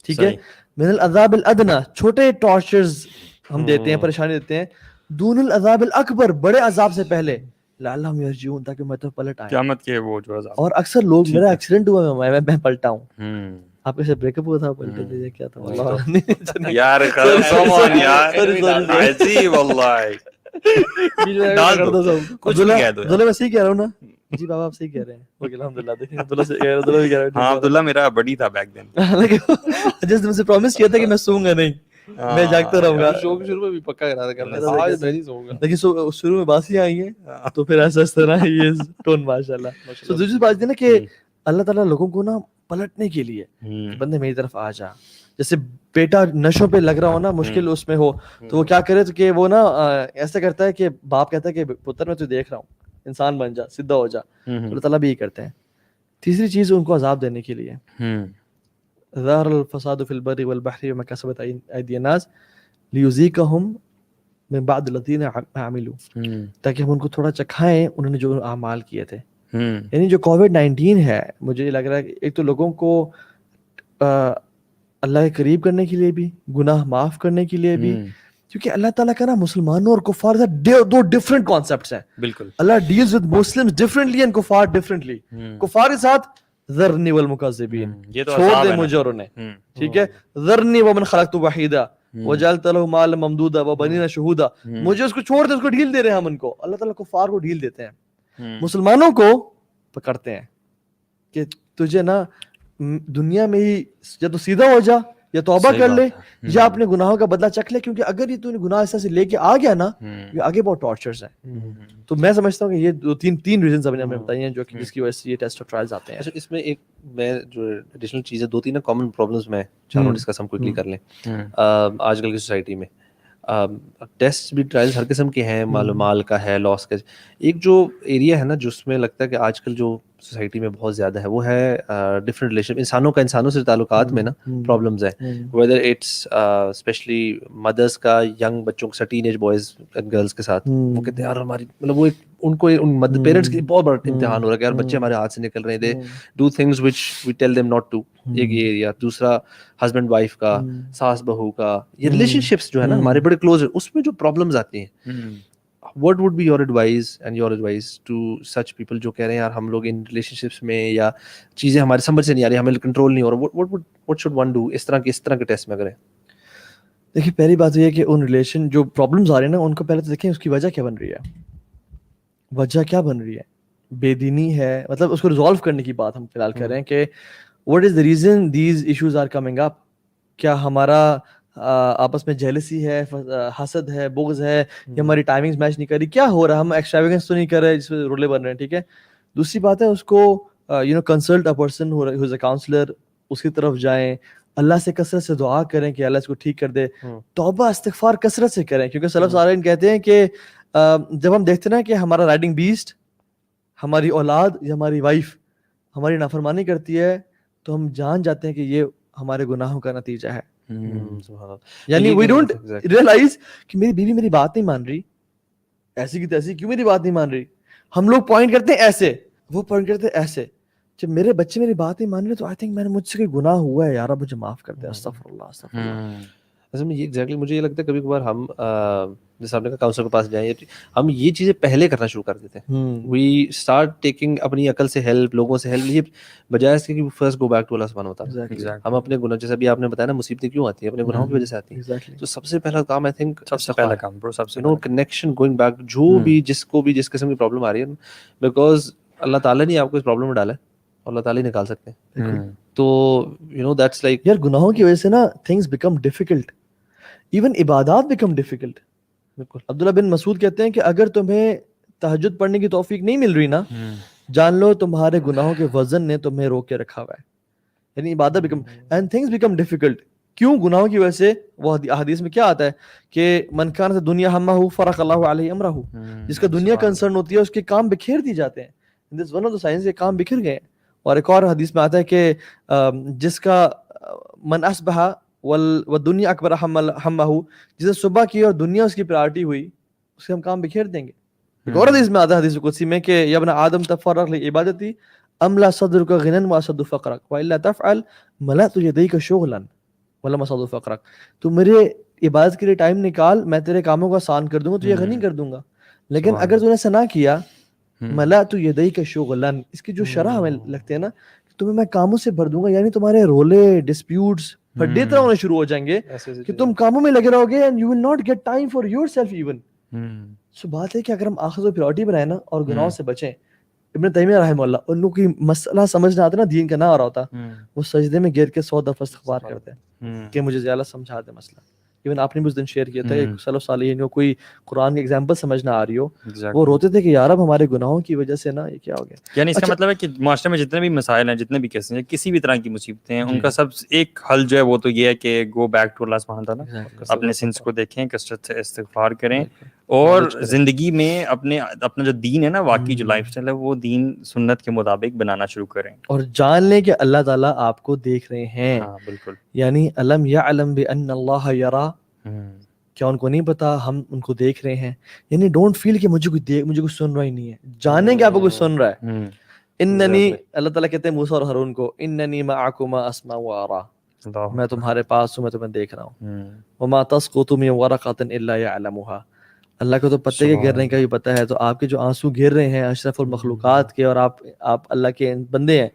ٹھیک ہے. من العذاب الادنى, چھوٹے ٹارچرز ہم دیتے ہیں, پریشانی دیتے ہیں. دون العذاب الاکبر, بڑے عذاب سے پہلے, لعلهم يرجعون, تاکہ میں تو پلٹ آئے قیامت کے وہ جو عذاب. اور اکثر لوگ, میرا ایکسیڈنٹ ہوا, میں پلٹا ہوں. آپ کے سے بریک اپ ہوا تھا, پلٹے تھے, کیا تھا یار, کم آن یار, عجیب واللہ. عبداللہ میں صحیح کہہ رہا ہوں نا, جی بابا آپ صحیح کہہ رہے ہیں, اوکے الحمدللہ. دیکھیں عبداللہ سے کہہ رہا ہوں, ہاں عبداللہ میرا بڑی تھا بیک دین, جس نے مجھے پرومس کیا تھا کہ میں سوؤں گا نہیں, میں جاگتا رہوں گا. شروع میں بھی پکا کرا تھا, آج میں نہیں سوؤں گا. لیکن شروع میں باتیں آئی ہیں, تو پھر ایسا اس طرح یہ ٹون, ماشاءاللہ. تو دوسری بات یہ نا کہ اللہ تعالیٰ لوگوں کو نا پلٹنے کے لیے, بندے میری طرف آ جا. جیسے بیٹا نشوں پہ لگ رہا ہو نا, مشکل اس میں ہو, تو وہ کیا کرے, تو کہ وہ نا ایسا کرتا ہے کہ باپ کہتا ہے کہ پتر میں تو دیکھ رہا ہوں, انسان بن جا, سیدھا ہو جا. اللہ تعالیٰ بھی یہ کرتے ہیں. تیسری چیز ان کو عذاب دینے کے لیے, ظہر الفساد فی البر والبحر بما کسبت ایدی الناس لیذیقہم من بعد الذین عملوا, تاکہ ہم ان کو تھوڑا چکھائیں انہوں نے جو اعمال کیے تھے. یعنی جو کووڈ-19 ہے, مجھے لگ رہا ہے کہ ایک تو لوگوں کو اللہ کے قریب کرنے کے لیے بھی, گناہ معاف کرنے کے لیے بھی, کیونکہ اللہ تعالیٰ کا نا مسلمانوں اور کفار سے 2 ڈفرنٹ کانسیپٹس ہیں. بالکل, اللہ deals with Muslims differently and کفار ڈفرنٹلی. کفار کے ساتھ ذرنی والمکذبین, چھوڑ دے مجھے اور انہیں, ٹھیک ہے. ذرنی ومن خلقت وحیدا وجعلت له مالا ممدودا وبنین شہودا, مجھے اس کو چھوڑ دے, اس کو ڈھیل دے رہے ہیں ہم ان کو. اللہ تعالیٰ کفار کو ڈھیل دیتے ہیں, مسلمانوں کو پکڑتے ہیں کہ تجھے نا دنیا میں ہی یا تو سیدھا ہو جا, یا توبہ کر لے, یا اپنے گناہوں کا بدلہ چکھ لے, کیونکہ اگر یہ تو نے گناہ ایسا سے لے کے آ گیا نا, یہ آگے بہت ٹارچرز ہیں. تو میں سمجھتا ہوں کہ یہ تین ریزنز ہم نے بتائی ہیں جو کہ جس کی وجہ سے یہ ٹیسٹ آف ٹرائلز آتے ہیں. اچھا, اس میں ایک میں جو ایڈیشنل چیز ہے, 2-3 کامن پرابلمس میں چاروں ڈسکس ہم کوئکلی کر لیں. آج کل کی سوسائٹی میں ٹیسٹ بھی ٹرائلز ہر قسم کے ہیں, مال کا ہے, لاس کا. ایک جو ایریا ہے نا جو اس میں لگتا ہے کہ آج کل جو سوسائٹی میں بہت زیادہ ہے, وہ ہے ڈفرینٹ ریلیشن, انسانوں سے تعلقات میں نا پرابلمز ہیں. ویدر اٹس اسپیشلی مدرس کا ینگ بچوں کے ساتھ, teenage boys and girls کے ساتھ, وہ کہتے ہیں یار ہماری مطلب وہ ان کو پیرنٹس کے لیے بہت بڑا امتحان ہو رہا ہے کہ یار بچے ہمارے ہاتھ سے نکل رہے ہیں, they do things which we tell them not to. ایک یہ ایریا. دوسرا ہسبینڈ وائف کا, ساس بہو کا, یہ ریلیشن شپس جو ہے نا ہمارے بڑے کلوز ہیں, اس میں جو پرابلمز آتی ہیں. What would be your advice and your advice to such people جو کہہ رہے ہیں یار ہم لوگ ان relationships میں یا چیزیں ہمارے سمجھ سے نہیں آ رہی, ہمیں کنٹرول نہیں ہو رہا, what should one do اس طرح کے ٹیسٹ میں کریں؟ دیکھیے پہلی بات یہ ہے کہ ان ریلیشن جو پرابلمز آ رہے ہیں نا ان کو پہلے تو دیکھیں اس کی وجہ کیا بن رہی ہے, وجہ کیا بن رہی ہے, بے دینی ہے, مطلب اس کو ریزالو کرنے کی بات ہم فی الحال کر رہے ہیں کہ what is the reason these issues are coming up. کیا ہمارا آپس میں جیلسی ہے, حسد ہے, بغض ہے, یا ہماری ٹائمنگز میچ نہیں کر رہی, کیا ہو رہا ہے, ہم ایکسٹراویگنس تو نہیں کر رہے جس میں رولے بن رہے ہیں, ٹھیک ہے. دوسری بات ہے اس کو consult a person who is a counsellor, اس کی طرف جائیں, اللہ سے کثرت سے دعا کریں کہ اللہ اس کو ٹھیک کر دے, توبہ استغفار کثرت سے کریں, کیونکہ سلف صالحین کہتے ہیں کہ جب ہم دیکھتے ہیں نا کہ ہمارا رائڈنگ بیسٹ, ہماری اولاد یا ہماری وائف ہماری نافرمانی کرتی ہے, تو ہم جان جاتے ہیں کہ یہ ہمارے گناہوں کا نتیجہ ہے. یعنی وی ڈونٹ ریئلائز کہ میری بیوی میری بات نہیں مان رہی, ایسی کی تیسی کیوں میری بات نہیں مان رہی. ہم لوگ پوائنٹ کرتے ہیں ایسے, وہ پوائنٹ کرتے ہیں ایسے. جب میرے بچے میری بات نہیں مان رہے تو آئی تھنک میں نے مجھ سے کوئی گناہ ہوا ہے, یار اب مجھے معاف کر دے, استغفر اللہ استغفر اللہ. اصل میں یہ ایگزیکٹلی مجھے یہ لگتا ہے کبھی کبھار ہم جیسے آپ نے کہا کاؤنسلر کے پاس جائیں, ہم یہ چیزیں پہلے کرنا شروع کر دیتے ہیں. وی اسٹارٹ ٹیکنگ اپنی عقل سے ہیلپ, لوگوں سے ہیلپ, یہ بجائے اس کے کہ فرسٹ گو بیک ٹو اللہ سبحانہ وتعالیٰ. ہم اپنے گناہ, جیسے ابھی آپ نے بتایا نا مصیبتیں کیوں آتی ہیں, اپنے گناہوں کی وجہ سے آتی ہیں. تو سب سے پہلا کام آئی تھنک سب سے پہلا کام برو, سب سے کنیکشن, گوئنگ بیک, جو بھی جس کو بھی جس قسم کی پرابلم آ رہی ہے, بیکاز اللہ تعالیٰ نے آپ کو اس پرابلم میں ڈالا ہے, اللہ تعالیٰ ہی نکال سکتے ہیں. تو دیٹس لائک یار گناہوں کی وجہ سے نا تھنگس بیکم ڈیفیکلٹ, ایون عبادات بیکم ڈیفیکلٹ. بالکل. عبداللہ بن مسعود کہتے ہیں کہ اگر تمہیں تہجد پڑھنے کی توفیق نہیں مل رہی نا, جان لو تمہارے گناہوں کے وزن نے تمہیں روک کے رکھا ہوا ہے. یعنی عبادت become and things become difficult. کیوں؟ گناہوں کی وجہ سے. وہ حدیث میں کیا آتا ہے کہ من کانت دنیا ہمہ فرق اللہ علیہ امرہ, جس کا دنیا کنسرن ہوتی ہے اس کے کام بکھیر دی جاتے ہیں. This one of the science کے کام بکھر گئے. اور ایک اور حدیث میں آتا ہے کہ جس کا من اصبح والدنیا اکبر ہمہ, جس نے صبح کی اور دنیا اس کی پرائرٹی ہوئی, اس کے ہم کام بکھیر دیں گے. ایک اور حدیث میں آتا ہے حدیث قدسی میں کہ یا ابن آدم تفرغ لعبادتی املا صدرک غنى واسد فقرک والا تفعل ملأت یدیک شغلا ولم اصد فقرک. تو میرے عبادت کے لیے ٹائم نکال, میں تیرے کاموں کو آسان کر دوں گا, تجھے غنی کر دوں گا. لیکن اگر تو نے ایسا نہ کیا, ملأت یدیک شغلا, اس کی جو شرح ہمیں لگتے ہیں نا, تمہیں میں کاموں سے بھر دوں گا, یعنی تمہارے رولے, ڈسپیوٹس پھڈے طرح ہونے شروع ہو جائیں گے کہ تم کاموں میں لگے رہو گے and you will not get time for yourself even. سو بات ہے کہ اگر ہم آخرت کو پریورٹی بنائیں نا اور گناہوں سے بچیں. ابن تیمیہ رحمہ اللہ, ان لوگوں کی مسئلہ سمجھ نہ آتا نا, دین کا نہ آ رہا ہوتا, وہ سجدے میں گر کے 100 دفعہ استغفار کرتے ہیں کہ مجھے زیادہ سمجھا دے مسئلہ. ایون آپ نے بھی اس دن شیئر کیا تھا کہ سلف صالحین کو کوئی قرآن کی ایگزامپل سمجھ نہ آ رہی ہو, وہ روتے تھے کہ یار اب ہمارے گناہوں کی وجہ سے نا یہ کیا ہو گیا. یعنی اس کا مطلب ہے کہ معاشرے میں جتنے بھی مسائل ہیں, جتنے بھی کیسز ہیں, کسی بھی طرح کی مصیبتیں ہیں, ان کا سب ایک حل جو ہے وہ تو یہ ہے کہ گو بیک ٹو اللہ سبحانہ تعالیٰ, اپنے سنس کو دیکھیں, کثرت سے استغفار کریں, اور زندگی میں اپنا جو دین ہے نا, واقعی جو لائف اسٹائل ہے, وہ دین سنت کے مطابق بنانا شروع کریں. اور جان لیں کہ اللہ تعالیٰ آپ کو دیکھ رہے ہیں. ہاں بالکل. یعنی الم یعلم بان اللہ یرا, کیا ان کو نہیں پتا ہم ان کو دیکھ رہے ہیں. یعنی ڈونٹ فیل کہ مجھے کوئی سن رہا ہی نہیں ہے, جانیں کہ آپ کو کوئی سن رہا ہے. اننی, اللہ تعالیٰ کہتے ہیں موسیٰ اور ہارون کو, اننی معکما اسمع و ارا, میں تمہارے پاس ہوں, میں تمہیں دیکھ رہا ہوں. وما تسقط من ورقۃ الا يعلمها, اللہ کو تو پتے کے گرنے کا بھی پتہ ہے. تو آپ کے جو آنسو گر رہے ہیں اشرف المخلوقات کے, اور آپ اللہ کے بندے ہیں,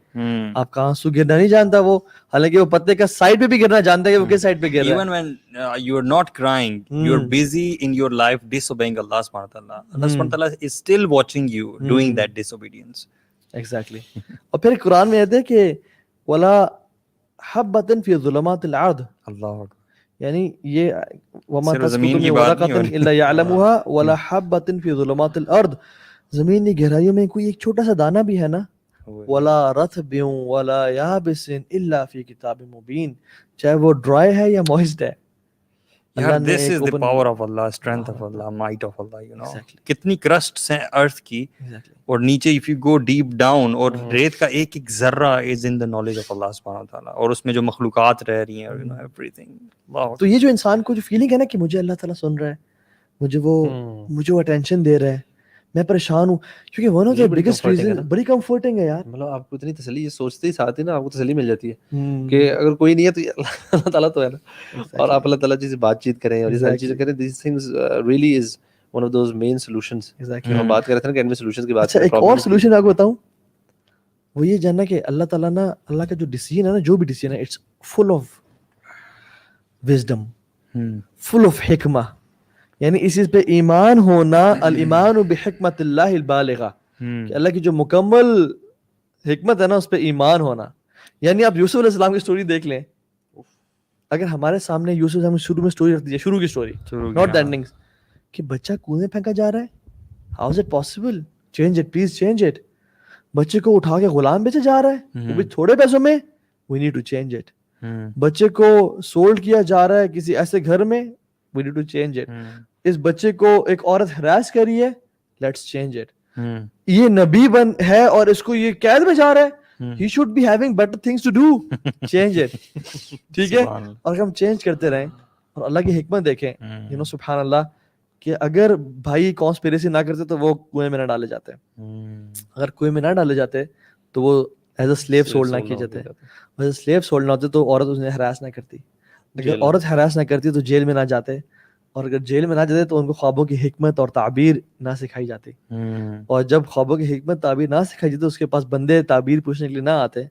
آپ کا آنسو گرنا نہیں جانتا وہ, حالانکہ وہ پتے کا سائڈ پہ بھی گرنا جانتا ہے کہ وہ کس سائڈ پہ گر رہا ہے. Even when you are not crying, you are busy in your life disobeying Allah subhanahu wa ta'ala. Allah subhanahu wa ta'ala is still watching you doing that disobedience. Exactly. اور پھر قرآن میں آتا ہے کہ ولا حبۃ فی ظلمات الارض, اللہ یعنی یہ وما تسقط من ورقۃ الا يعلمها ولا حبۃ فی ظلمات الارض, زمین کی گہرائیوں میں کوئی ایک چھوٹا سا دانہ بھی ہے نا, ولا رطب ولا یابس الا فی کتاب مبین, چاہے وہ ڈرائی ہے یا موئسٹ ہے. This is the power of Allah, strength of Allah, might of Allah, you know. کتنی کرسٹس ہیں ارتھ کی, اور نیچے if you go deep down, اور ریت کا ایک ایک ذرہ is in the knowledge of Allah subhanahu wa ta'ala, اور اس میں جو مخلوقات رہ رہی ہیں, you know, everything. تو یہ جو انسان کو جو فیلنگ ہے نا کہ مجھے اللہ تعالیٰ سن رہا ہے, مجھے وہ اٹینشن دے رہا ہے, میں پریشان ہوں, کیونکہ one of the biggest reason, بڑی کمفرٹنگ ہے یار. مطلب آپ کو اتنی تسلی, یہ سوچتے ہی ساتھ ہی نا آپ کو تسلی مل جاتی ہے کہ اگر کوئی نہیں ہے تو اللہ تعالیٰ تو ہے نا, اور آپ اللہ تعالیٰ جی سے بات چیت کریں اور یہ ساری چیزیں کریں. These things really is one of those main solutions. ہم بات کر رہے تھے نا کہ اینڈ میں سولوشنز کی بات. ایک اور سولوشن آپ کو بتاؤں, وہ یہ جاننا کہ اللہ تعالیٰ نا, اللہ کا جو ڈیسیژن ہے نا, جو بھی ڈیسیژن ہے, it's full of wisdom. full of hikmah. یعنی اس چیز پہ ایمان ہونا, الایمان بحکمت اللہ البالغہ, کہ اللہ کی جو مکمل حکمت ہے نا اس پہ ایمان ہونا. یعنی آپ یوسف علیہ السلام کی سٹوری دیکھ لیں, اگر ہمارے سامنے یوسف علیہ السلام شروع میں سٹوری رکھ دیجیے, شروع کی سٹوری, ناٹ دا اینڈنگ, کہ بچہ کنویں پھینکا جا رہا ہے, how is it possible, change it please change it. بچے کو اٹھا کے غلام بیچا جا رہا ہے وہ بھی تھوڑے پیسوں میں, we need to change it. بچے کو سولڈ کیا جا رہا ہے کسی ایسے گھر میں, we need to change it. اس بچے کو ایک عورت ہراس کر رہی ہے, لیٹس چینج اٹ. یہ نبی ہے اور اس کو یہ قید میں جا رہا ہے, he should be having better things to do, change it. ٹھیک ہے, اور ہم چینج کرتے رہیں اور اللہ کی حکمت دیکھیں, you know, سبحان اللہ, کہ اگر بھائی کانسپیریسی نہ کرتے تو وہ کنویں میں نہ ڈالے جاتے, اگر کنویں میں نہ ڈالے جاتے تو وہ ایز اے سلیو سولڈ نہ کیے جاتے, ایز اے سلیو سولڈ نہ ہوتے تو عورت انہیں ہراس نہ کرتی, اگر عورت ہراس نہ کرتی تو جیل میں نہ جاتے, اور اگر جیل میں نہ جاتے تو ان کو خوابوں کی حکمت اور تعبیر نہ سکھائی جاتی, اور جب خوابوں کی حکمت تعبیر نہ سکھائی جاتی تو اس کے پاس بندے تعبیر پوچھنے کے لیے نہ آتے,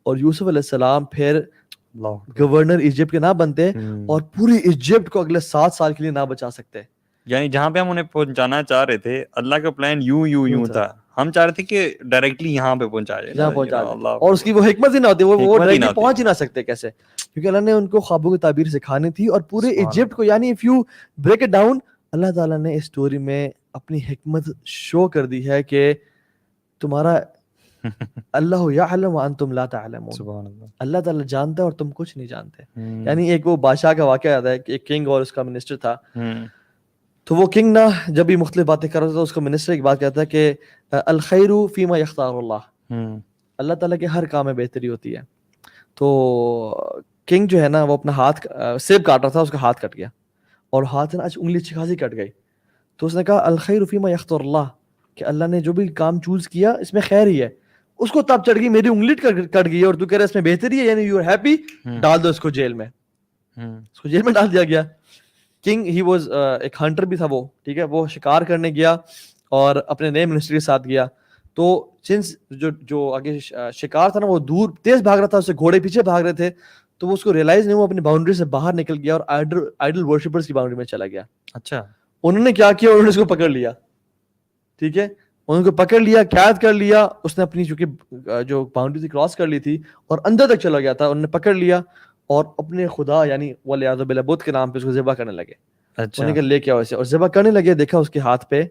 اور یوسف علیہ السلام پھر گورنر ایجپٹ کے نہ بنتے اور پوری ایجپٹ کو اگلے 7 سال کے لیے نہ بچا سکتے. یعنی جہاں پہ ہم انہیں پہنچانا چاہ رہے تھے, اللہ کا پلان یوں تھا, ہم چاہ رہے تھے کہ ڈائریکٹلی یہاں پہ پہنچا جائے, اور اس کی وہ حکمت ہی نہ ہوتی, وہ ڈائریکٹلی پہنچ ہی نہ سکتے کیسے, کیونکہ اللہ نے ان کو خوابوں کی تعبیر سکھانی تھی, اور پورے ایجپٹ کو, یعنی if you break it down, اللہ تعالیٰ نے اس سٹوری میں اپنی حکمت شو کر دی ہے کہ تمہارا اللہ یعلم وانتم لا تعلمون, اللہ تعالیٰ جانتا ہے اور تم کچھ نہیں جانتے. یعنی ایک وہ بادشاہ کا واقعہ یاد ہے کہ ایک کنگ اور اس کا منسٹر تھا, تو وہ کنگ نا جب بھی مختلف باتیں کر رہا تھا تو اس کا منسٹر ایک بات کہتا ہے کہ الخیر فیما یختار اللہ, اللہ تعالیٰ کے ہر کام میں بہتری ہوتی ہے. تو کنگ جو ہے نا وہ اپنا ہاتھ سیب کاٹ رہا تھا, اس کا ہاتھ کٹ گیا, اور ہاتھ نا انگلی اچھی خاصی کٹ گئی. تو اس نے کہا الخیر فیما یختار اللہ, کہ اللہ نے جو بھی کام چوز کیا اس میں خیر ہی ہے. اس کو تب چڑھ گئی, میری انگلی کٹ گئی اور تو کہہ رہا ہے اس میں بہتری ہے, یعنی یو آر ہیپی, ڈال دو اس کو جیل میں. اس کو جیل میں ڈال دیا گیا. کنگ ہی واز ایک ہنٹر بھی تھا وہ, ٹھیک ہے, وہ شکار کرنے گیا اور اپنے نئے منسٹر کے ساتھ گیا. تو سنس جو آگے شکار تھا نا وہ دور تیز بھاگ رہا تھا, اس سے گھوڑے پیچھے بھاگ رہے تھے, تو وہ اس کو ریئلائز نہیں, وہ اپنی باؤنڈری سے باہر نکل گیا اور آئیڈل ورشپرز کی باؤنڈری میں چلا گیا. اچھا, انہوں نے کیا کیا, انہوں نے اس کو پکڑ لیا, ٹھیک ہے, انہوں کو پکڑ لیا, قید کر لیا. اس نے اپنی چونکہ جو باؤنڈری تھی کراس کر لی تھی اور اندر تک چلا گیا تھا, انہوں نے پکڑ لیا اور اپنے خدا یعنی والعیاذ باللہ بدھ کے نام پہ اس کو ذبح کرنے لگے. اچھا, انہوں نے لے کے آؤ اسے, اور ذبح کرنے لگے, دیکھا اس کے ہاتھ پہ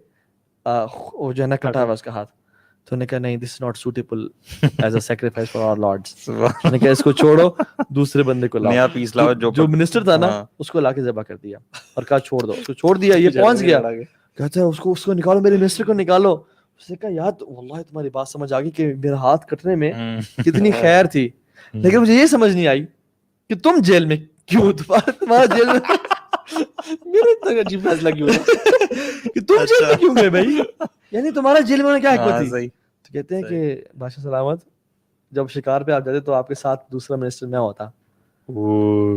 وہ جو ہے نا کٹا ہوا اس کا ہاتھ. تو انہوں نے کہا نہیں, this is not suitable as a sacrifice for our lords. انہوں نے کہا اس کو چھوڑو, دوسرے بندے کو لاؤ, نیا پیس لاؤ. جو منسٹر تھا نا اس کو لا کے ذبح کر دیا اور کہا چھوڑ دو, اس کو چھوڑ دیا. یہ پہنچ گیا, کہتا ہے اس کو نکالو, میرے منسٹر کو نکالو. اس نے کہا یار واللہ تمہاری بات سمجھ آ گئی کہ میرا ہاتھ کٹنے میں کتنی خیر تھی, لیکن مجھے یہ سمجھ نہیں آئی کہ تم جیل میں کیوں, تمہارا جیل میں میرا اتنا عجیب فیصلہ کیوں کہ تم جیل میں کیوں گئے بھائی, یعنی تمہارا جیل میں کیا حکمت تھی. تو کہتے ہیں کہ بادشاہ سلامت جب شکار پہ آپ جاتے تو آپ کے ساتھ دوسرا منسٹر میں ہوتا,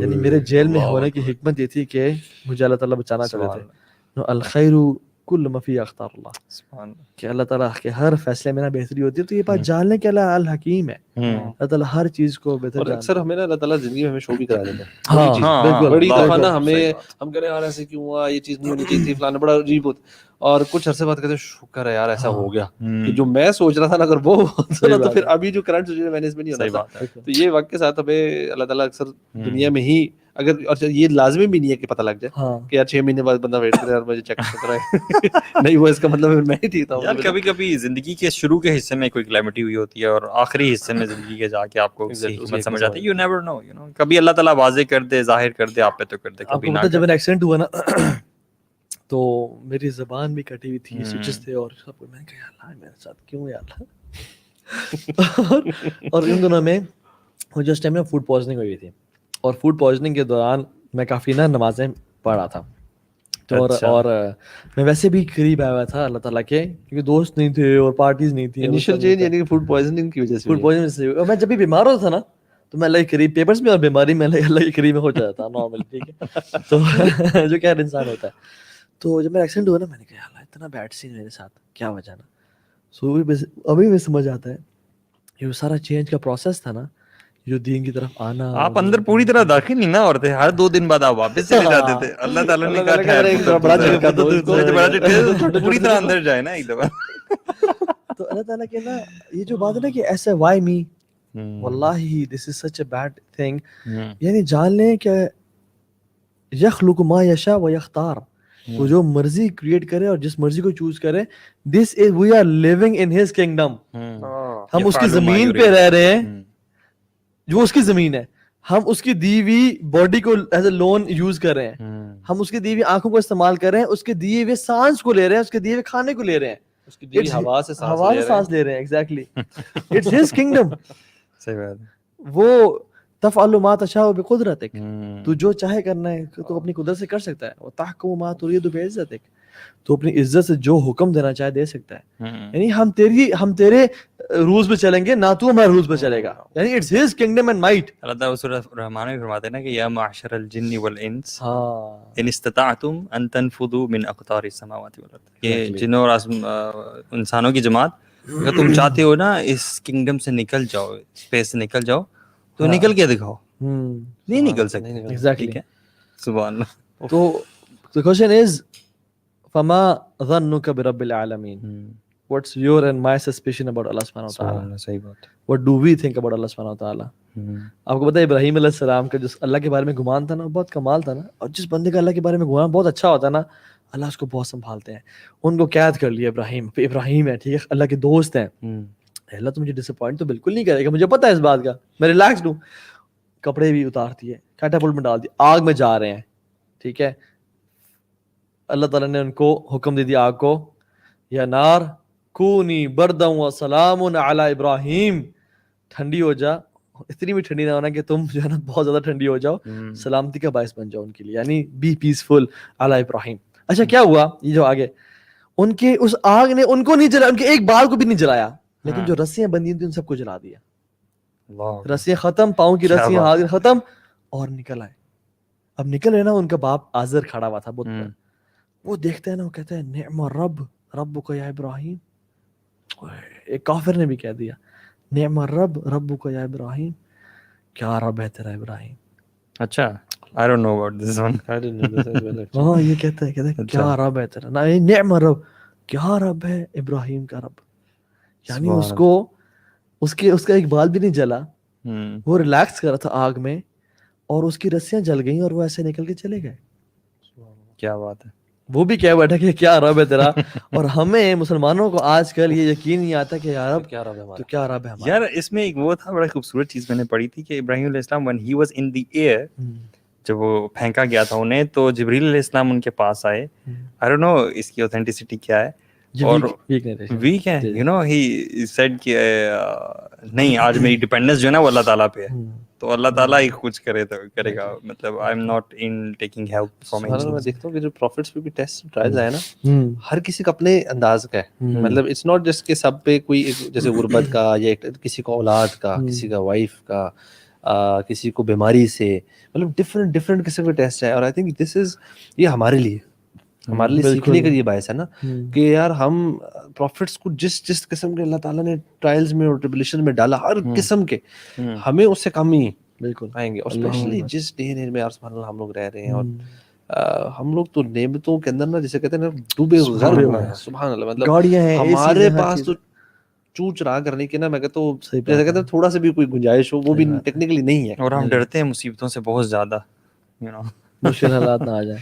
یعنی میرے جیل میں ہونے کی حکمت یہ تھی کہ مجھے اللہ تعالیٰ بچانا چاہتے تھے. الخیر کل ما فی اختار اللہ, کہ اللہ تعالیٰ کے ہر فیصلے میں نا بہتری ہوتی ہے. تو یہ بات جاننے کے اللہ الحکیم ہے, اللہ تعالیٰ ہر چیز کو بہتر جانتا ہے. اکثر ہمیں نا اللہ تعالیٰ زندگی میں ہمیں شو بھی کرا دیتا ہے. ہاں بالکل, بڑی دفعہ نا ہمیں ہم کہہ رہے ہیں یار ایسے کیوں ہوا, یہ چیز نہیں ہونی چاہیے تھی, فلانا, بڑا عجیب ہوتا, اور کچھ عرصے بعد کہتے ہیں شکر ہے یار ایسا ہو گیا, کہ جو میں سوچ رہا تھا نا اگر وہ ہوتا نا تو پھر ابھی جو کرنٹ سچویشن میں نے اس میں نہیں ہوتا تھا. تو یہ وقت کے ساتھ ہمیں اللہ تعالیٰ اکثر دنیا میں ہی, اگر اور یہ لازمی بھی نہیں ہے کہ پتہ لگ جائے کہ یار 6 مہینے بعد بندہ ویٹ کرے اور مجھے چیک کرتا ہے, نہیں وہ اس کا مطلب میں ہی ٹھیک تھا. یار کبھی کبھی زندگی کے شروع کے حصے میں کوئی کلیمٹی ہوئی ہوتی ہے اور آخری حصے میں زندگی کے جا کے آپ کو حکمت سمجھ آتی ہے. You never know, you know, کبھی اللہ تعالیٰ واضح کر دے, ظاہر کر دے, آپ پہ تو کر دے, کبھی نہ. جب میرا ایکسیڈنٹ ہوا نا تو میری زبان بھی کٹی ہوئی تھی, سوئچز تھے, اور سب کو میں نے کہا اللہ میرے ساتھ کیوں ہے اللہ. اور ان دنوں میں مجھے اس ٹائم میں فوڈ پوائزننگ ہوئی تھی, اور فوڈ پوائزننگ کے دوران میں کافی نا نمازیں پڑھ رہا تھا. تو اور میں ویسے بھی قریب آیا ہوا تھا اللہ تعالیٰ کے, کیونکہ دوست نہیں تھے اور پارٹیز نہیں تھی. انیشل چینج یعنی فوڈ پوائزننگ کی وجہ سے, فوڈ پوائزننگ سے. اور میں جب بھی بیمار ہوتا تھا نا تو میں اللہ کے قریب, پیپرز میں اور بیماری میں اللہ کے قریب میں ہو جاتا تھا نارملی, ٹھیک ہے, تو جو کہ ہر انسان ہوتا ہے. تو جب میرا ایکسیڈنٹ ہوا نا میں نے کہا اللہ اتنا بیڈ سین میرے ساتھ, کیا وجہ نا. سو ابھی بھی سمجھ آتا ہے یہ سارا چینج کا پروسیس تھا نا, جو دین کی طرف آنا. آپ اندر پوری طرح داخل نہیں نا ہوتے, ہر 2 دن بعد آپ واپس چلے جاتے تھے. اللہ تعالیٰ نے کہا بڑا جھٹکا دو اس کو. پوری طرح اندر جائے نا ایک دفعہ. تو اللہ تعالیٰ کے نا یہ جو بات ہے نا کہ ایسا وائی می, واللہ دس از سچ اے بیڈ تھنگ. یعنی جان لیں کہ یخلق ما یشاء و یختار, وہ جو مرضی کریٹ کرے اور جس مرضی کو چوز کرے. This is we are living in his kingdom. ہم اس کی زمین پہ رہ رہے ہیں جو اس کی زمین ہے. ہم اس کی دی ہوئی باڈی کو ایز اے لون یوز کر رہے ہیں. ہم اس کی دی ہوئی آنکھوں کو استعمال کر رہے ہیں, اس کے دیے ہوئے سانس کو لے رہے ہیں, اس کے دیے ہوئے کھانے کو لے رہے ہیں, اس کی دی ہوا سے سانس لے رہے ہیں. Exactly it's his kingdom. صحیح بات. وہ تفعل ما تشاء بقدرتک, تو جو چاہے کرنا ہے تو اپنی قدرت سے کر سکتا ہے. وتحکم ما ترید بعزتک, تو اپنی عزت سے جو حکم دینا چاہے دے سکتا ہے. یعنی ہم تیرے رولز پہ چلیں گے, نہ تو ہمارے رولز پہ چلے گا. یعنی it's his kingdom and might. اللہ تعالیٰ سورہ رحمان میں فرماتے ہیں نا کہ یا معشر الجن والانس ان استطعتم ان تنفذوا من اقطار السماوات والارض, یہ جنوں اور انسانوں کی جماعت, اگر تم چاہتے ہو نا اس کنگڈم سے نکل جاؤ, اسپیس سے نکل جاؤ, تو نکل کے دکھاؤ. نہیں نکل سکتے. ایگزیکٹلی. سبحان اللہ. تو the question is فما ظنك برب العالمین. What's your and my suspicion about Allah subhanahu wa ta'ala? صحیح بات. What do we think about Allah subhanahu wa ta'ala? آپ کو پتہ ہے ابراہیم علیہ السلام کا جو اللہ کے بارے میں گمان تھا نا, بہت کمال تھا نا. اور جس بندے کا اللہ کے بارے میں گمان بہت اچھا ہوتا ہے نا, اللہ اس کو بہت سنبھالتے ہیں. ان کو قید کر لیا ابراہیم ہے, ٹھیک ہے, اللہ کے دوست ہیں. اللہ تو مجھے ڈس اپوائنٹ تو بالکل نہیں کرے گا, مجھے پتہ ہے اس بات کا, میں ریلیکسڈ ہوں. کپڑے بھی اتار دیے, کیٹاپلٹ میں ڈال دی, آگ میں جا رہے ہیں. ٹھیک ہے, اللہ تعالیٰ نے ان کو حکم دے دیا آگ کو, یا نار کونی بردا و سلام علی ابراہیم, ٹھنڈی ہو جا, اتنی بھی ٹھنڈی نہ ہونا کہ تم جو ہے نا بہت زیادہ ٹھنڈی ہو جاؤ, سلامتی کا باعث بن جاؤ ان کے لیے, یعنی بی پیسفل علی ابراہیم. اچھا کیا ہوا, یہ جو آگے ان کے اس آگ نے ان کو نہیں جلایا, ان کے ایک بال کو بھی نہیں جلایا, لیکن جو رسیاں بندھی تھیں ان سب کو جلا دیا. رسیاں ختم, پاؤں کی رسیاں آگ ختم, اور نکل آئے. اب نکل رہے نا, ان کا باپ آزر کھڑا ہوا تھا بت پر. وہ دیکھتے ہیں نا, وہ کہتے ہیں نعم الرب ربک یا ابراہیم. ایک کافر نے بھی کہہ دیا نعم الرب ربک یا ابراہیم, کیا رب ہے تیرا ابراہیم. اچھا, I don't know about this one. I didn't know this as well. ہاں یہ کہتا ہے کیا رب ہے تیرا, نعم الرب, کیا رب ہے ابراہیم کا رب. یعنی اس کو اس کا ایک بال بھی نہیں جلا, وہ ریلیکس کر رہا تھا آگ میں, اور اس کی رسیاں جل گئیں اور وہ ایسے نکل کے چلے گئے. کیا بات ہے. وہ بھی کہہ بیٹھا کہ کیا رب ہے تیرا. اور ہمیں مسلمانوں کو آج کل یہ یقین نہیں آتا کہ یار رب کیا رب ہے ہمارا, تو کیا رب ہے ہمارا. یار اس میں ایک وہ تھا, بڑا خوبصورت چیز میں نے پڑھی تھی کہ ابراہیم علیہ السلام when he was in the air, جب وہ پھینکا گیا تھا انہیں, تو جبریل علیہ السلام ان کے پاس آئے. I don't know اس کی اوتھینٹسٹی کیا ہے, اور ویک ہے, یو نو ہی سیڈ کہ نہیں آج میری ڈیپینڈنس جو ہے نا وہ اللہ تعالیٰ پہ ہے, تو اللہ تعالیٰ ہی کچھ کرے گا. مطلب I am not in taking help from any. میں دیکھتا ہوں کہ جو پروفٹس پہ بھی ٹیسٹ ٹرائلز آئے نا, ہر کسی کا اپنے انداز کا ہے. مطلب اٹس ناٹ جسٹ کہ سب پہ کوئی جیسے غربت کا, یا کسی کو اولاد کا, کسی کا وائف کا, کسی کو بیماری سے, مطلب ڈفرینٹ قسم کے ٹیسٹ ہے. اور آئی تھنک دس از, یہ ہمارے لیے سیکھنے کا یہ باعث ہے نا کہ یار ہم پروفٹس کو جس قسم کے اللہ تعالیٰ نے ٹرائلز میں اور ٹریبلیشن میں ڈالا, ہر قسم کے, ہمیں اس سے کم ہی بالکل آئیں گے. اور اسپیشلی جس ڈے اینڈ میں سبحان اللہ ہم لوگ رہ رہے ہیں, اور ہم لوگ تو نعمتوں کے اندر نا جسے کہتے ہیں نا ڈوبے غرق ہیں. سبحان اللہ, مطلب ہمارے پاس تو چوچ رہا کرنے کی نا, میں کہتا ہوں جیسے کہتے ہیں تھوڑا سا بھی کوئی گنجائش ہو, وہ بھی ٹیکنیکلی نہیں ہے. اور ہم ڈرتے ہیں مصیبتوں سے بہت زیادہ, مشکل حالات نہ آ جائیں.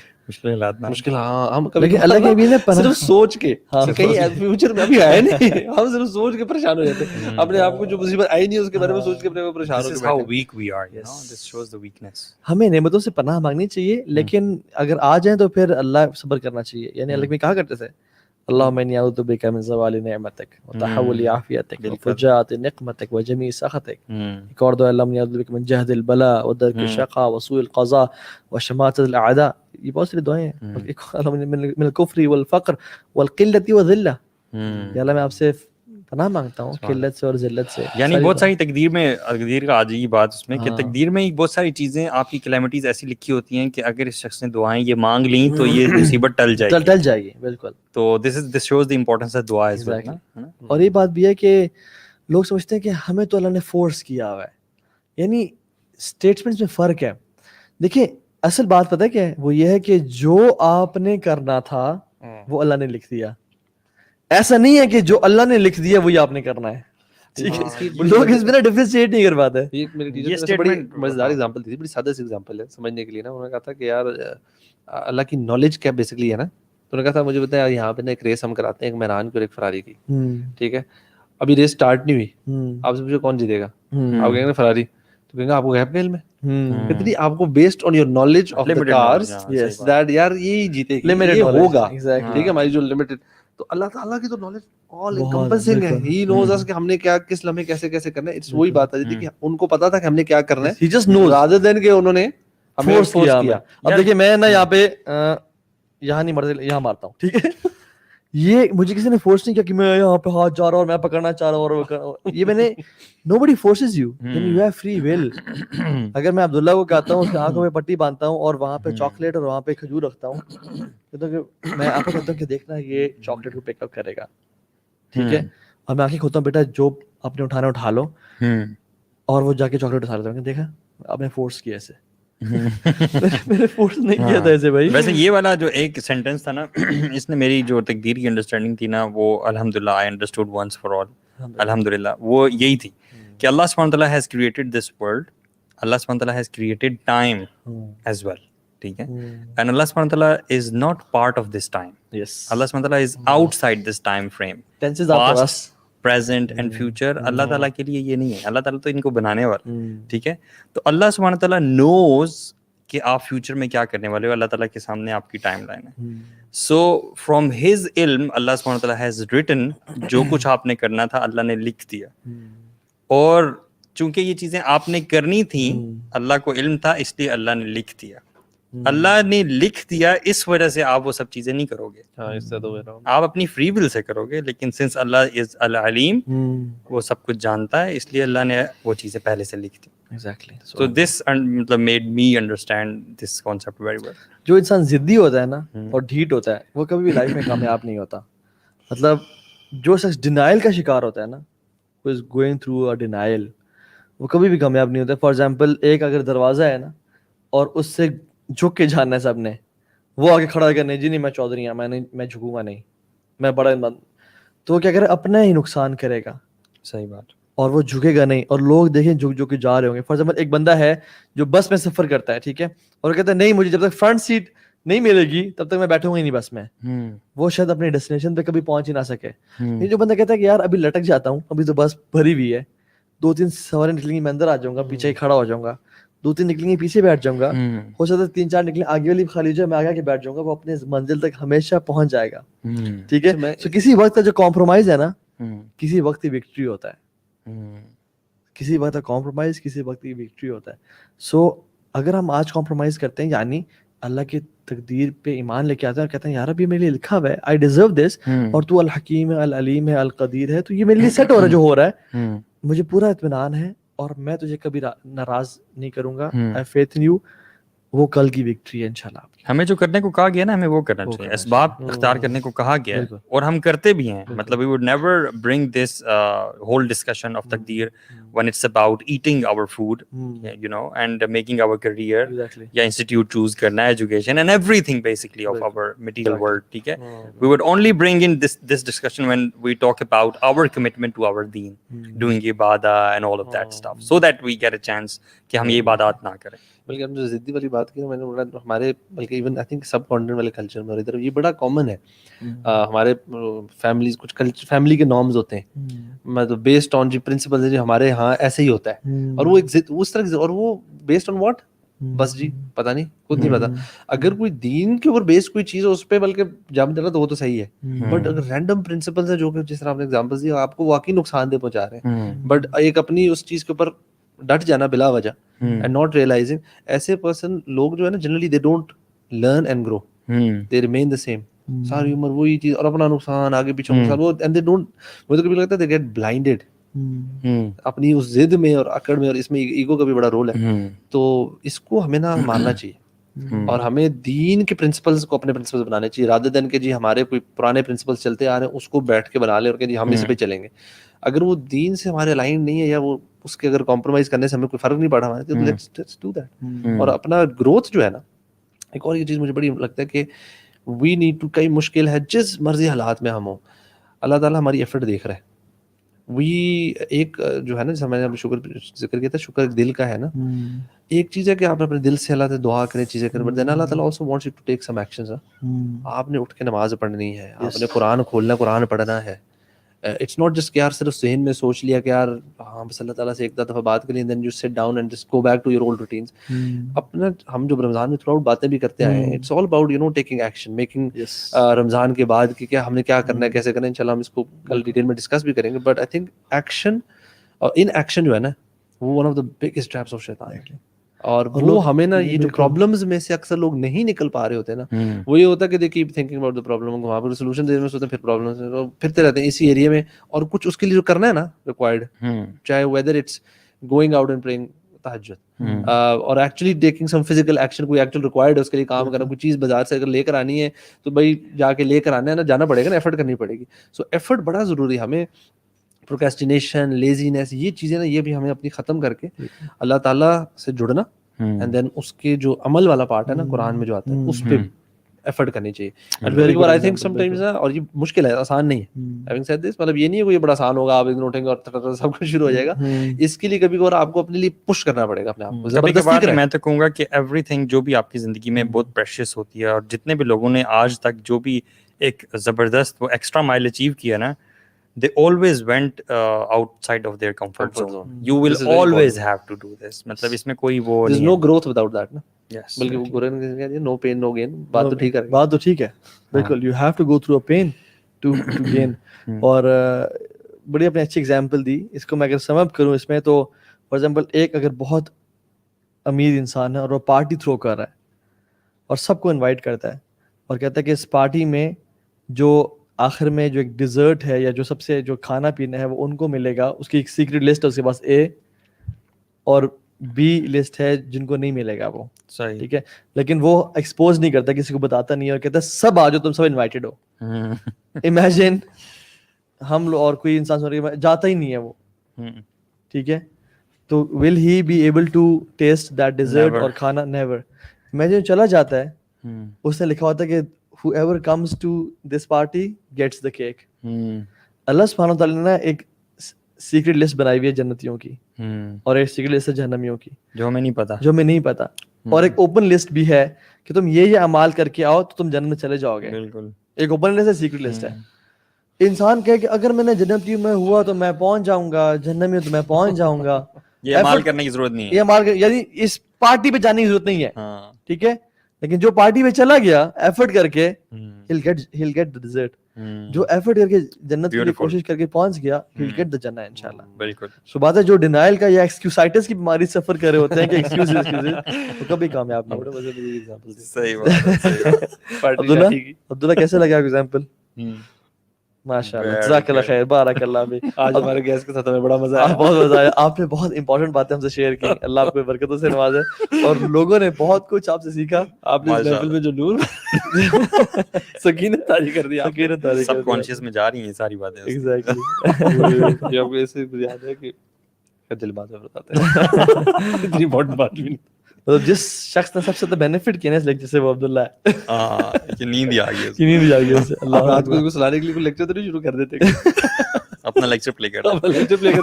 مشکل, ہاں ہم کبھی اللہ کے بھی صرف سوچ کے, کہیں فیوچر میں ابھی آیا نہیں, ہم صرف سوچ کے پریشان ہو جاتے ہیں. اپنے آپ کو جو مصیبت آئی نہیں اس کے بارے میں سوچ کے اپنے کو پریشان ہو جاتے. ہمیں نعمتوں سے پناہ مانگنی چاہیے, لیکن اگر آ جائیں تو پھر اللہ صبر کرنا چاہیے. یعنی اللہ میں کہا کرتے تھے اللہم انی اعوذ بک من زوال نعمتک وتحول عافیتک وفجاءۃ نقمتک وجمیع سخطک. ایک اور دعا اللہم انی اعوذ بک من جہد البلاء ودرک الشقاء وسوء القضاء وشماتۃ الاعداء. یہ بہت ساری دعائیں ہیں. من الکفر والفقر والقلۃ والذلہ. یا اللہ میں آپ سے پناہ مانگتا ہوں قلت سے اور ذلت سے. یعنی بہت ساری تقدیر کا آج یہ بات اس میں کہ تقدیر میں بہت ساری چیزیں آپ کی کلیمٹیز ایسی لکھی ہوتی ہیں کہ اگر اس شخص نے دعائیں یہ مانگ لیں تو یہ مصیبت ٹل جائے گی. بالکل. تو this shows the importance of دعا از ویل. اور یہ بات بھی ہے کہ لوگ سمجھتے ہیں کہ ہمیں تو اللہ نے فورس کیا ہوا ہے, یعنی اسٹیٹمنٹس میں فرق ہے. دیکھیں اصل بات پتہ ہے کیا ہے, وہ یہ ہے کہ جو آپ نے کرنا تھا وہ اللہ نے لکھ دیا. ایسا نہیں ہے کہ جو اللہ نے لکھ دیا وہی آپ نے کرنا ہے. ٹھیک ہے, لوگ اس میں ڈفرینشیٹ نہیں کر پاتے. یہ میری ٹیچر نے بڑی مزیدار ایگزامپل دی تھی, بڑی سادہ سی ایگزامپل ہے سمجھنے کے لیے نا. انہوں نے کہا تھا کہ یار اللہ کی نالج کیا بیسکلی ہے نا. تو انہوں نے کہا تھا مجھے بتایا یہاں پہ نا ایک ریس ہم کراتے ہیں, ایک میران کی اور ایک فراری کی, ٹھیک ہے. ابھی ریس اسٹارٹ نہیں ہوئی, آپ سے پوچھو کون جیتے گا, آپ کہیں گے فراری, تو کہیں گے آپ کو غیب کا علم ہے کتنی, آپ کو based on your knowledge of the cars that یار یہ جیتے گی, یہ ہوگا, ٹھیک ہے. ہماری جو لمیٹڈ, تو اللہ تعالیٰ کی تو نالج آل انکمپسنگ ہے. ہی نوز اس کہ ہم نے کیا کس لمحے کیسے کیسے کرنا ہے. اٹس وہی بات ہے کہ ان کو پتا تھا کہ ہم نے کیا کرنا ہے, he just nose rather than کہ انہوں نے ہمیں فورس کیا. اب دیکھیے میں نا یہاں پہ یہاں نہیں مرتے, یہاں مارتا ہوں, ٹھیک ہے. یہ مجھے کسی نے فورس نہیں کیا کہ میں یہاں پہ ہاتھ جا رہا ہوں اور میں پکڑنا چاہ رہا ہوں, اور یہ میں نے nobody forces you, you have free will. اگر میں عبداللہ کو کہتا ہوں اس کی آنکھوں میں پٹی باندھتا ہوں اور وہاں پہ چاکلیٹ اور وہاں پہ کھجور رکھتا ہوں, میں آپ کو کہتا ہوں کہ دیکھنا یہ چاکلیٹ کو پک اپ کرے گا, ٹھیک ہے, اور میں آنکھیں کھولتا ہوں بیٹا جو آپ نے اٹھانا اٹھا لو, اور وہ جا کے چاکلیٹ اٹھا لیتا ہوں. دیکھا آپ نے فورس کیا ایسے, میں نے فورس نہیں کیا تھا ایسے بھائی. ویسے یہ والا جو ایک سینٹینس تھا نا, اس نے میری جو تقدیر کی انڈرسٹینڈنگ تھی نا, وہ الحمدللہ I understood once for all, الحمدللہ, وہ یہی تھی کہ اللہ سبحانہ وتعالیٰ ہیز کریٹڈ دس ورلڈ, اللہ سبحانہ وتعالیٰ has created time as well, ٹھیک ہے, اینڈ اللہ سبحانہ وتعالیٰ is not part of this time. اللہ سبحانہ وتعالیٰ is outside this time frame. Past, present and future اللہ تعالیٰ کے لیے یہ نہیں ہے. اللہ تعالیٰ تو ان کو بنانے والا, ٹھیک ہے. تو اللہ سبحانہ وتعالیٰ نوز کہ آپ فیوچر میں کیا کرنے والے ہو, اللہ تعالیٰ کے سامنے آپ کی ٹائم لائن ہے. سو فرام ہز علم اللہ سبحانہ وتعالیٰ ہیز ریٹن, جو کچھ آپ نے کرنا تھا اللہ نے لکھ دیا, اور چونکہ یہ چیزیں آپ نے کرنی تھیں اللہ کو علم تھا, اس لیے اللہ نے لکھ دیا. اللہ نے لکھ دیا, اس وجہ سے آپ وہ سب چیزیں نہیں کرو گے, آپ اپنی فری ول سے کرو گے, لیکن سنس اللہ از العلیم, وہ سب کچھ جانتا ہے, اس لیے اللہ نے وہ چیزیں پہلے سے لکھ دی. Exactly. So this مطلب made me understand this concept very well. جو انسان ضدی ہوتا ہے نا اور ڈھیٹ ہوتا ہے وہ کبھی بھی لائف میں کامیاب نہیں ہوتا. مطلب جو شخص ڈینائل کا شکار ہوتا ہے نا, who is going through a denial, وہ کبھی بھی کامیاب نہیں ہوتا. فار ایگزامپل ایک اگر دروازہ ہے نا اور اس سے جھک کے جاننا ہے سب نے, وہ آگے کھڑا کر نہیں جی نہیں میں چودھری ہوں, میں جھکوں گا نہیں, میں بڑا تو وہ کیا کرے, اپنا ہی نقصان کرے گا. صحیح بات. اور وہ جھکے گا نہیں, اور لوگ دیکھیں جھک کے جا رہے ہوں گے. فار ایگزامپل ایک بندہ ہے جو بس میں سفر کرتا ہے, ٹھیک ہے, اور کہتا ہے نہیں مجھے جب تک فرنٹ سیٹ نہیں ملے گی تب تک میں بیٹھوں گا ہی نہیں بس میں, وہ شاید اپنی ڈیسٹینیشن پہ کبھی پہنچ ہی نہ سکے. یہ جو بندہ کہتا ہے کہ یار ابھی لٹک جاتا ہوں, ابھی تو بس بھری ہوئی ہے, 2-3 سواریں نکلیں گی میں اندر آ جاؤں گا, پیچھے ہی کھڑا ہو جاؤں گا, 2-3 نکلیں گے پیچھے بیٹھ جاؤں گا, ہو سکتا ہے 3-4 نکلیں آگے والی خالی جو ہے میں آگے کے بیٹھ جاؤں گا, وہ اپنے منزل تک ہمیشہ پہنچ جائے گا. ٹھیک ہے, تو کسی وقت کا جو کمپرومائز ہے نا, کسی وقت ہی وکٹری ہوتا ہے, کسی وقت کمپرومائز کسی وقت کی وکٹری ہوتا ہے. سو اگر ہم آج کمپرومائز کرتے ہیں, یعنی اللہ کی تقدیر پہ ایمان لے کے آتے ہیں اور کہتے ہیں یار اب یہ میرے لیے لکھا ہوا ہے, آئی ڈیزرو دس, اور تو الحکیم ہے, العلیم ہے, القدیر ہے, تو یہ میرے لیے سیٹ ہو رہا ہے جو ہو رہا ہے, مجھے پورا اطمینان ہے, اور میں تجھے کبھی ناراض نہیں کروں گا. آئی فیتھ ان یو. وہ کل کی وکٹری ہے انشاءاللہ. ہمیں جو کرنے کو کہا گیا نا, ہمیں وہ کرنا چاہیے. اسباب اختیار کرنے کو کہا گیا ہے, اور ہم کرتے بھی ہیں. مطلب we would never bring this whole discussion of taqdeer when it's about eating our food, you know, and making our career, یا institute choose کرنا, education and everything basically of our material world, ٹھیک ہے. We would only bring in this discussion when we talk about our commitment to our deen, doing ibadah and all of that stuff, so that we get a chance کہ ہم یہ عبادات نہ کریں. بلکہ ہم جو ضدی والی بات کی نا, میں نے بولا ہمارے بلکہ even I think sub continent والے کلچر میں اور ادھر یہ بڑا کامن ہے. ہمارے فیملیز کچھ فیملی کے نارمز ہوتے ہیں, مطلب بیسڈ آن جو پرنسپلز ہیں جو ہمارے یہاں ایسے ہی ہوتا ہے, اور وہ ایک اس طرح, اور وہ بیسڈ آن واٹ, بس جی پتہ نہیں, خود نہیں پتا. اگر کوئی دین کے اوپر بیس کوئی چیز ہے اس پہ بلکہ جام چلا تو وہ تو صحیح ہے, بٹ اگر رینڈم پرنسپلز ہیں جو کہ جس طرح آپ نے ایگزامپلس دی آپ کو واقعی نقصان دہ پہنچا رہے ہیں, بٹ ایک اپنی اس چیز کے اوپر ڈٹ جانا بلا وجہ and not realizing, ایسے پرسن لوگ جو ہے نا generally they don't learn and grow, they remain the same ساری عمر وہی چیز, اور اپنا نقصان آگے پیچھے نقصان, وہ and they don't, مجھے تو کبھی لگتا ہے they get blinded اپنی اس ضد میں اور اکڑ میں, اور اس میں ایگو کا بھی بڑا رول ہے. تو اس کو ہمیں نہ مارنا چاہیے. اور ہمیں دین کے پرنسپلس کو اپنے پرنسپلس بنانے چاہیے رادر دین کہ جی ہمارے کوئی پرانے پرنسپلس چلتے آ رہے ہیں اس کو بیٹھ کے بنا لیں اور کہ جی ہم اس پہ چلیں گے. اگر وہ دین سے ہمارے الائن نہیں ہے یا وہ اس کے اگر کمپرومائز کرنے سے ہمیں کوئی فرق نہیں پڑا ہمارے تو لیٹس ڈو دیٹ. اور اپنا گروتھ جو ہے نا, ایک اور یہ چیز مجھے بڑی لگتا ہے کہ وی نیڈ ٹو, کئی مشکل ہے جس مرضی حالات میں ہم ہوں, اللہ تعالیٰ ہماری ایفرٹ دیکھ رہا ہے. وی ایک جو ہے نا جیسے میں نے شکر ذکر کیا تھا, شکر دل کا ہے نا. ایک چیز ہے کہ آپ اپنے دل سے اللہ سے دعا کریں, چیزیں کریں, بٹ دین اللہ تعالیٰ also wants you to take some actions. آپ نے اٹھ کے نماز پڑھنی ہے, آپ نے قرآن کھولنا, قرآن پڑھنا ہے. اٹس ناٹ جسٹ کہ یار صرف ذہن میں سوچ لیا کہ یار ہاں بس اللہ تعالیٰ سے ایک دفعہ بات کر لی, then you sit down and just go back to your old routines. اپنا ہم جو رمضان میں تھرو آؤٹ باتیں بھی کرتے آئے ہیں, it's all about you know taking action, making Ramzan کے بعد کہ کیا ہم نے کیا کرنا ہے, کیسے کرنا ہے. انشاءاللہ ہم اس کو کل ڈیٹیل میں ڈسکس بھی کریں گے. بٹ آئی تھنک ایکشن اور ان ایکشن جو ہے نا وہ one of the biggest traps of شیطان ہے. اور وہ ہمیں نا یہ جو پرابلمز میں سے اکثر لوگ نہیں نکل پا رہے ہوتے نا, وہ یہ ہوتا ہے کہ they keep thinking about the problem, وہاں پر سولوشن دینے میں سوچتے ہیں, پھر پرابلم پھرتے رہتے ہیں اسی ایریا میں. اور کچھ اس کے لیے جو کرنا ہے نا ریکوائرڈ, چاہے whether it's going out and praying tahajjud اور actually taking some physical action, کوئی ایکچوئل ریکوائرڈ ہے اس کے لیے کام کرنا, کوئی چیز بازار سے اگر لے کر آنی ہے تو بھائی جا کے لے کر آنا ہے نا, جانا پڑے گا نا, ایفرٹ کرنی پڑے گی. سو ایفرٹ بڑا ضروری ہے. ہمیں پروکریسٹینیشن, لیزینس, یہ چیزیں نا یہ بھی ہمیں اپنی ختم کر کے اللہ تعالیٰ سے جڑنا, اینڈ دین اس کے جو عمل والا پارٹ ہے نا قرآن میں جو آتا ہے اس پہ ایفرٹ کرنی چاہیے. آئی تھنک سم ٹائمز, اور یہ مشکل ہے, آسان نہیں ہے. ہیونگ سیڈ دس, مطلب یہ نہیں ہے کوئی بڑا آسان ہوگا, آپ ایک دن اٹھیں گے اور سب کچھ شروع ہو جائے گا. اس کے لیے کبھی کبھار آپ کو اپنے لیے پش کرنا پڑے گا اپنے آپ کو زبردستی کریں. میں تو کہوں گا کہ ایوری تھنگ جو بھی آپ کی زندگی میں بہت پریشیس ہوتی ہے, اور جتنے بھی لوگوں نے آج تک جو بھی ایک زبردست وہ ایکسٹرا مائل اچیو کیا نا, they always went outside of their comfort zone. You will always have to do this. مطلب اس میں کوئی وہ there's no growth without that نا. Yes. بلکہ وہ گورن کہتے ہیں no pain no gain. بات تو ٹھیک ہے, بات تو ٹھیک ہے بالکل. you have to go through a pain to gain. اور بڑی اپنے اچھی ایگزامپل دی. اس کو میں اگر سم اپ کروں اس میں تو فار ایگزامپل ایک اگر بہت امیر انسان ہے اور وہ پارٹی تھرو کر رہا ہے اور سب کو انوائٹ کرتا ہے اور کہتا ہے کہ اس پارٹی میں جو آخر میں جو ایک ڈیزرٹ ہے یا جو سب سے جو کھانا پینا ہے وہ ان کو ملے گا, اس کی ایک سیکرٹ لسٹ ہے اس کے پاس اے اور بی لسٹ ہے جن کو نہیں ملے گا وہ, ٹھیک ہے, لیکن وہ ایکسپوز نہیں کرتا, کسی کو بتاتا نہیں ہے, اور کہتا ہے سب آ جاؤ, تم سب انوائٹیڈ ہو. امیجن ہم لوگ اور کوئی انسان جاتا ہی نہیں ہے وہ, ٹھیک ہے, تو will he be able to taste that dessert اور کھانا؟ نیور. امیجن چلا جاتا ہے, اس نے لکھا ہوتا ہے کہ whoever comes to this party gets the cake. اللہ سبحانہ وتعالی نے ایک سیکرٹ لسٹ بنائی ہوئی ہے جنتیوں کی, اور ایک سیکرٹ لسٹ ہے جہنمیوں کی جو ہمیں نہیں پتا, اور ایک اوپن لسٹ بھی ہے کہ تم یہ اعمال کر کے آؤ تو تم جنت میں چلے جاؤ گے. بالکل ایک اوپن لسٹ ہے, سیکرٹ لسٹ ہے. انسان کہے کہ اگر میں نے جنتی میں ہوا تو میں پہنچ جاؤں گا, جہنم میں تو میں پہنچ جاؤں گا. یہ اعمال کرنے کی ضرورت نہیں ہے, یہ اعمال یعنی اس پارٹی پہ جانے کی ضرورت نہیں ہے, ٹھیک ہے. لیکن جو پارٹی میں چلا گیا ایفرٹ کر کے, he'll get the dessert. جو ایفرٹ کر کے جنت کے لیے کوشش کر کے پہنچ گیا, he'll get the جنہ انشاءاللہ. بالکل. سو بات ہے جو ڈینائل کا یا ایکسکیوسائٹس کی بیماری سفر کر رہے ہوتے ہیں کہ ایکسکیوز وہ کبھی کامیاب نہیں ہوتے. صحیح بات. عبداللہ کیسے لگا ایگزامپل؟ ماشاءاللہ, جزاک اللہ خیر, بارک اللہ بھی. آج ہمارے گیسٹ کے ساتھ ہمیں بڑا مزہ آیا, بہت مزہ آیا. آپ نے بہت امپورٹنٹ باتیں ہم سے شیئر کی, اللہ آپ کو برکتوں سے نوازے, اور لوگوں نے بہت کچھ آپ سے سیکھا. آپ نے اس محفل میں جو نور سکینت طاری کر دی, سکینت طاری کر دی, سب کانشیس میں جا رہی ہیں ساری باتیں. ایگزیکٹلی. یہ آپ کو ایسے یاد ہے کہ دل باتیں بتاتے ہیں اتنی امپورٹنٹ بات بھی نہیں. مطلب جس شخص نے سب سے بینیفٹ کیا نا اس لیکچر سے وہ عبداللہ ہے. کہ نیند ہی آ گئی, نیند آ گئی اسے. اللہ رات کو سلانے کے لیے کوئی لیکچر تو نہیں شروع کر دیتے, اپنا لیکچر پلے کرتے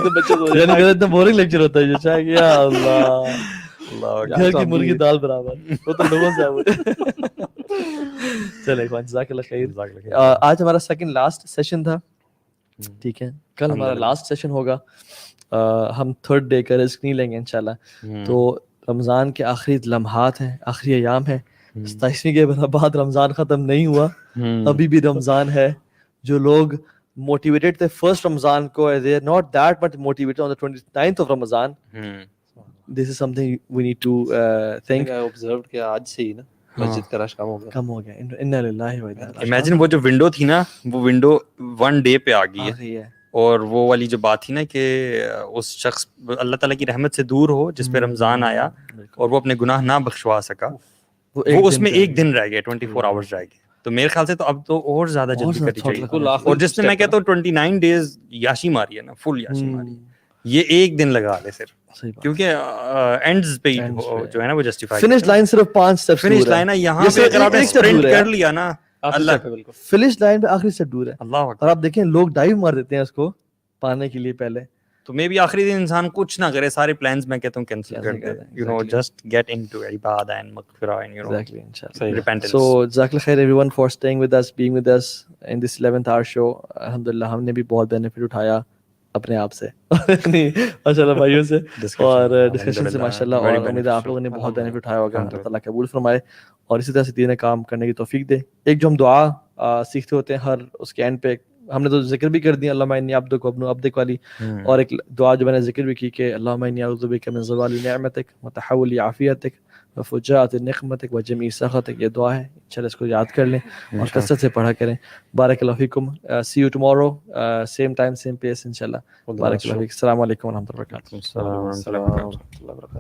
بچے سو یعنی میرا اتنا بورنگ لیکچر ہوتا ہے جو چاہے کہ یا اللہ گھر کی مرغی دال برابر, وہ تو لوگوں سے. چلے جزاک اللہ خیر. آج ہمارا سیکنڈ لاسٹ سیشن تھا, ٹھیک ہے, کل ہمارا لاسٹ سیشن ہوگا. ہم تھرڈ ڈے کا رزق نہیں لیں گے انشاءاللہ. تو رمضان کے آخری لمحات ہیں, آخری ایام ہے. 27ویں کے بعد رمضان ختم نہیں ہوا, ابھی بھی رمضان ہے. جو لوگ موٹیویٹڈ تھے فرسٹ رمضان کو, they are not that much motivated on the 29th of Ramadan. This is something we need to think. I observed کہ آج سے ہی نا مسجد کا رش کم ہو گیا. انا للہ و انا الیہ. امیجن وہ جو ونڈو تھی نا, وہ ونڈو 1 ڈے پہ آ گئی ہے. اور وہ والی جو بات تھی نا کہ اس شخص اللہ تعالیٰ کی رحمت سے دور ہو جس پہ رمضان آیا اور وہ اپنے گناہ نہ بخشوا سکا, وہ اس میں ایک دن رہ گیا 24 آورز رہ گئے. تو میرے خیال سے تو اب تو اور زیادہ جلدی کرنی چاہیے. اور جس میں کہتا ہوں 29 ڈیز یاشی ماری ہے نا, فل یاشی ماری, یہ ایک دن لگا لے صرف, کیونکہ اینڈز پہ جو ہے نا وہ جسٹیفائی. فنش لائن صرف 5 سٹیپس دور ہے. فنش لائن ہے یہاں پہ, اگر آپ نے اسپرنٹ کر لیا نا, اللہ فنش لائن پہ آخری سٹیپ دور ہے. اللہ اور اکبر. آپ دیکھیں لوگ ڈائیو مار دیتے ہیں اس کو پانے کے لیے پہلے. تو میں بھی آخری دن انسان کچھ نہ کرے, سارے پلانز میں کہتا ہوں کینسل کر دے, you know, just get into عبادہ اینڈ مغفرہ and you know Exactly, inshallah. repentance. So جزاک اللہ خیر everyone for staying with us, being with us in this 11th hour show. الحمدللہ ہم نے بھی بہت بینیفٹ اٹھایا اپنے آپ سے, ماشاء اللہ بھائیوں سے, اور ڈسکشن سے ماشاء اللہ, اور امید ہے آپ لوگوں نے بہت بینیفٹ اٹھایا ہوگا. اللہ تعالیٰ قبول فرمائے اور اسی طرح سے دین کام کرنے کی توفیق دے. ایک جو ہم دعا سیکھتے ہوتے ہیں ہر اس کے اینڈ پہ, ہم نے تو ذکر بھی کر دیا اللہم انی عبدک و ابن عبدک والی, اور ایک دعا جو میں نے ذکر بھی کی کہ اللہم انی اعوذ بک من زوال نعمتک وتحول عافیتک وفجاءۃ نقمتک وجمیع سخطک. یہ دعا ہے, انشاءاللہ اس کو یاد کر لیں اور کثرت سے پڑھا کریں. بارک اللہ فیکم, see you tomorrow same time same place انشاءاللہ. بارک اللہ فیک. السلام علیکم ورحمۃ اللہ وبرکاتہ. السلام ورحمۃ اللہ وبرکاتہ.